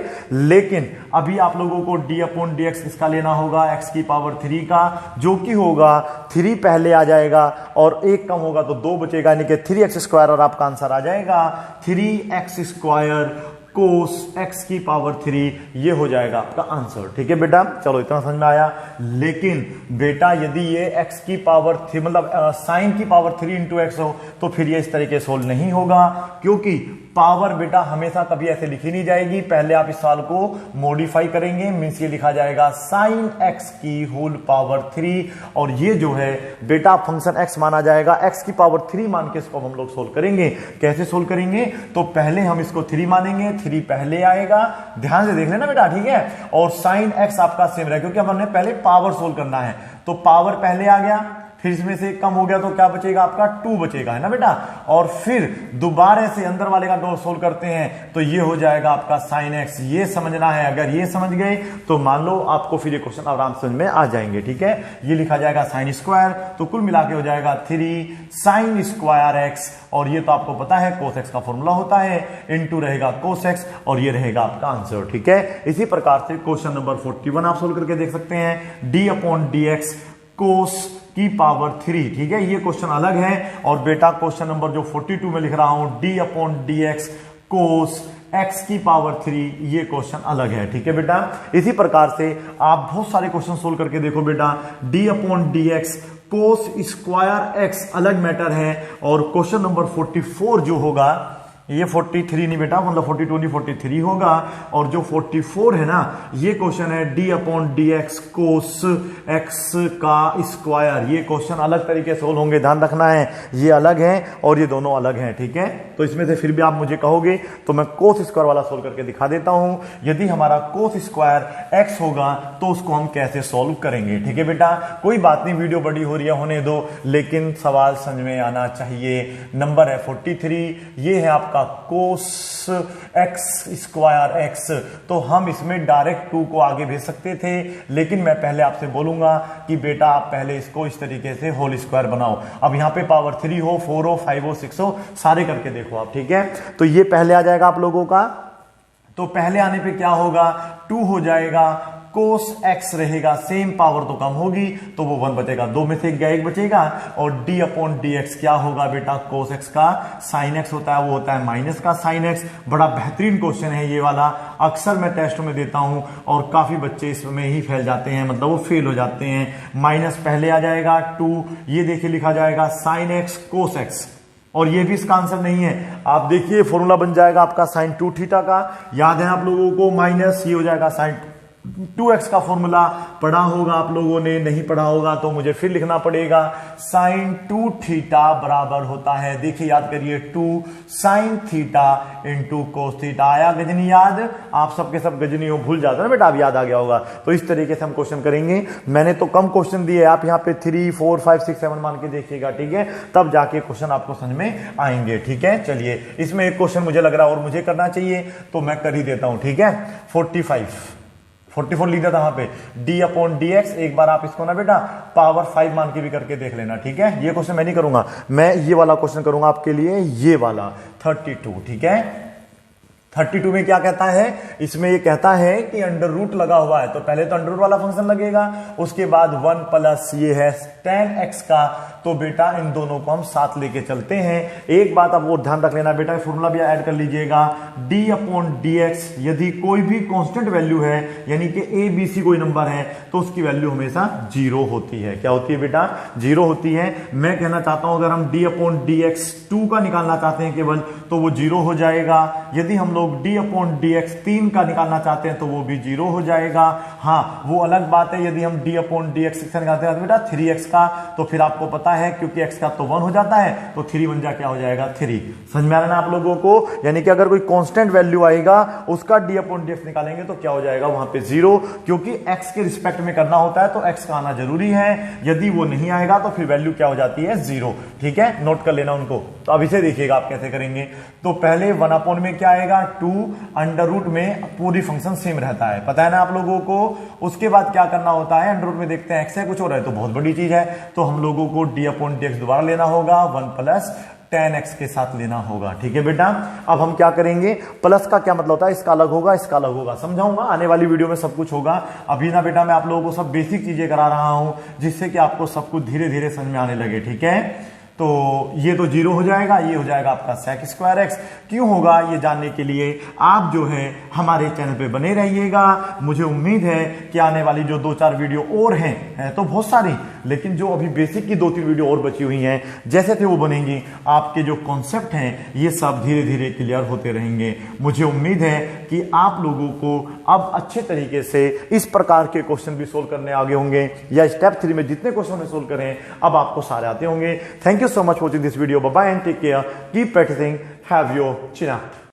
लेकिन अभी आप लोगों को d अपॉन dx किसका लेना होगा, x की पावर 3 का, जो कि होगा 3 पहले आ जाएगा और एक कम होगा तो 2 बचेगा, यानी कि 3x स्क्वायर, और आपका आंसर आ जाएगा 3x स्क्वायर कोस x की पावर 3, ये हो जाएगा आपका आंसर। ठीक है बेटा, चलो इतना समझ में आया। लेकिन बेटा यदि ये x की पावर 3 मतलब साइन की पावर 3 इंटू एक्स हो तो फिर ये इस तरीके सोल्व नहीं होगा, क्योंकि पावर बेटा हमेशा कभी ऐसे लिखी नहीं जाएगी। पहले आप इस सवाल को मॉडिफाई करेंगे, मींस ये लिखा जाएगा साइन x की होल पावर 3, और ये जो है बेटा फंक्शन x माना जाएगा, x की पावर 3 मान के इसको हम लोग सोल्व करेंगे। कैसे सोल्व करेंगे, तो पहले हम इसको 3 मानेंगे, 3 पहले आएगा, ध्यान से देख लेना बेटा। ठीक है, और साइन x आपका सेम रहेगा क्योंकि हमने पहले पावर सोल्व करना है, तो पावर पहले आ गया, फिर इसमें से कम हो गया तो क्या बचेगा आपका 2 बचेगा, है ना बेटा। और फिर दोबारा से अंदर वाले का डॉट सोल्व करते हैं तो ये हो जाएगा आपका साइन एक्स। ये समझना है, अगर ये समझ गए तो मान लो आपको फिर ये क्वेश्चन आराम समझ में आ जाएंगे। ठीक है, ये लिखा जाएगा साइन स्क्वायर, तो कुल मिला के हो जाएगा 3 साइन स्क्वायर एक्स, और ये तो आपको पता है कोस एक्स का फॉर्मूला होता है, इनटू रहेगा कोस एक्स, और ये रहेगा आपका आंसर। ठीक है, इसी प्रकार से क्वेश्चन नंबर 41 आप सोल्व करके देख सकते हैं, डी अपॉन डी एक्स कोस की पावर 3। ठीक है, ये क्वेश्चन अलग है। और बेटा क्वेश्चन नंबर जो 42 में लिख रहा हूं, डी अपॉन डी एक्स कोस x की पावर 3, ये क्वेश्चन अलग है। ठीक है बेटा, इसी प्रकार से आप बहुत सारे क्वेश्चन सोल्व करके देखो बेटा। d upon d x cos square x अलग मैटर है, और क्वेश्चन नंबर 44 जो होगा, ये 43 नहीं बेटा, मतलब 42 नहीं 43 होगा, और जो 44 है ना, ये क्वेश्चन है d upon d x cos x का स्क्वायर। ये क्वेश्चन अलग तरीके से सोल्व होंगे, ध्यान रखना है, ये अलग है और ये दोनों अलग हैं। ठीक है, तो इसमें से फिर भी आप मुझे कहोगे तो मैं कोस स्क्वायर वाला सोल्व करके दिखा देता हूं। यदि हमारा कोस स्क्वायर एक्स होगा तो उसको हम कैसे सोल्व करेंगे। ठीक है बेटा, कोई बात नहीं, वीडियो बड़ी हो रही है, होने दो, लेकिन सवाल समझ में आना चाहिए। नंबर है 43, ये है आपका कोस एक्स स्क्वायर एक्स, तो हम इसमें डायरेक्ट 2 को आगे भेज सकते थे, लेकिन मैं पहले आपसे बोलूंगा कि बेटा आप पहले इसको इस तरीके से होल स्क्वायर बनाओ। अब यहां पे पावर 3 हो, 4 हो, 5 हो, 6 हो, सारे करके देखो आप। ठीक है, तो ये पहले आ जाएगा आप लोगों का, तो पहले आने पे क्या होगा, 2 हो जाएगा, कोस एक्स रहेगा, सेम पावर तो कम होगी तो वो 1 बचेगा, 2 में से एक बचेगा, और d अपॉन डी एक्स क्या होगा बेटा, कोस एक्स का साइन एक्स होता है, वो होता है माइनस का साइन एक्स। बड़ा बेहतरीन क्वेश्चन है ये वाला, अक्सर मैं टेस्ट में देता हूं और काफी बच्चे इसमें ही फैल जाते हैं, मतलब वो फेल हो जाते हैं। माइनस पहले आ जाएगा 2, ये देखिए लिखा जाएगा साइन एक्स कोस एक्स, और ये भी इसका आंसर नहीं है। आप देखिए फॉर्मूला बन जाएगा आपका साइन 2 थीटा का, याद है आप लोगों को, माइनस ये हो जाएगा साइन 2x का फॉर्मूला पढ़ा होगा आप लोगों ने, नहीं पढ़ा होगा तो मुझे फिर लिखना पड़ेगा, साइन 2 थीटा बराबर होता है, देखिए याद करिए, 2 sine theta into cos theta. आया गजनी याद? आप सबके सब गजनी हो, भूल जाते ना बेटा, अब याद आ गया होगा। तो इस तरीके से हम क्वेश्चन करेंगे। मैंने तो कम क्वेश्चन दिए, आप यहाँ पे 3, 4, 5, 6, 7 मान के देखिएगा। ठीक है, तब जाके क्वेश्चन आपको समझ में आएंगे। ठीक है, चलिए इसमें एक क्वेश्चन मुझे लग रहा है और मुझे करना चाहिए तो मैं कर ही देता हूं। ठीक है, 44 लिख दिया था वहां पे, d अपॉन डी एक्स। एक बार आप इसको ना बेटा पावर 5 मान के भी करके देख लेना। ठीक है, ये क्वेश्चन मैं नहीं करूंगा, मैं ये वाला क्वेश्चन करूंगा आपके लिए, ये वाला 32। ठीक है, 32 में क्या कहता है, इसमें ये कहता है कि अंडर रूट लगा हुआ है, तो पहले तो अंडर रूट वाला फंक्शन लगेगा, उसके बाद 1 प्लस ये है tan x का, तो बेटा इन दोनों को हम साथ लेके चलते हैं। एक बात आप वो ध्यान रख लेना बेटा, फॉर्मूला भी ऐड कर लीजिएगा, d अपॉन dx, यदि कोई भी कांस्टेंट वैल्यू है यानी कि a b c कोई नंबर है तो उसकी वैल्यू हमेशा 0 होती है। क्या होती है बेटा, 0 होती है। मैं कहना चाहता हूं अगर हम d अपॉन dx 2 का निकालना चाहते हैं केवल, तो वो 0 हो जाएगा। यदि हम लोग d अपॉन dx 3 का निकालना चाहते हैं तो वो भी 0 हो जाएगा। हाँ, वो अलग बात है यदि हम d अपॉन dx 6 का निकालते हैं तो बेटा 3x का, तो फिर आपको पता है क्योंकि x का तो 1 हो जाता है, तो 3 बन जा क्या हो जाएगा 3। समझ में आ रहा है ना आप लोगों को, यानी कि अगर कोई कांस्टेंट वैल्यू आएगा उसका d अपॉन dx निकालेंगे तो क्या हो जाएगा वहां पे 0, क्योंकि x के रिस्पेक्ट में करना होता है तो x का आना जरूरी है। यदि वो नहीं आएगा तो फिर वैल्यू क्या हो जाती है 0। ठीक है, नोट कर लेना उनको। तो अब इसे देखिएगा आप कैसे करेंगे। तो पहले 1 अपॉन में क्या आएगा 2, अंडर रूट में पूरी फंक्शन सेम रहता है, पता है ना आप लोगों को। उसके बाद क्या करना होता है, अंडर रूट में देखते हैं x है कुछ और है तो बहुत बड़ी चीज है, तो हम लोगों को d अपॉन dx दोबारा लेना होगा, 1 प्लस tan x के साथ लेना होगा। ठीक है बेटा, अब हम क्या करेंगे, प्लस का क्या मतलब होता है, इसका अलग होगा इसका अलग होगा, समझाऊंगा आने वाली वीडियो में सब कुछ होगा। अभी ना बेटा मैं आप लोगों को सब बेसिक चीजें करा रहा हूं जिससे कि आपको सब कुछ धीरे धीरे समझ में आने लगे। ठीक है, तो ये तो 0 हो जाएगा, ये हो जाएगा आपका sec स्क्वायर x। क्यों होगा ये जानने के लिए आप जो है हमारे चैनल पे बने रहिएगा। मुझे उम्मीद है कि आने वाली जो 2-4 वीडियो और हैं तो बहुत सारी, लेकिन जो अभी बेसिक की 2-3 वीडियो और बची हुई हैं जैसे थे वो बनेंगी। आपके जो कॉन्सेप्ट हैं ये सब धीरे धीरे क्लियर होते रहेंगे। मुझे उम्मीद है कि आप लोगों को अब अच्छे तरीके से इस प्रकार के क्वेश्चन भी सोल्व करने आगे होंगे, या स्टेप 3 में जितने क्वेश्चन में सोल्व करें अब आपको सारे आते होंगे। Thank you so much for watching this video. Bye bye and take care. Keep practicing. Have your chin up.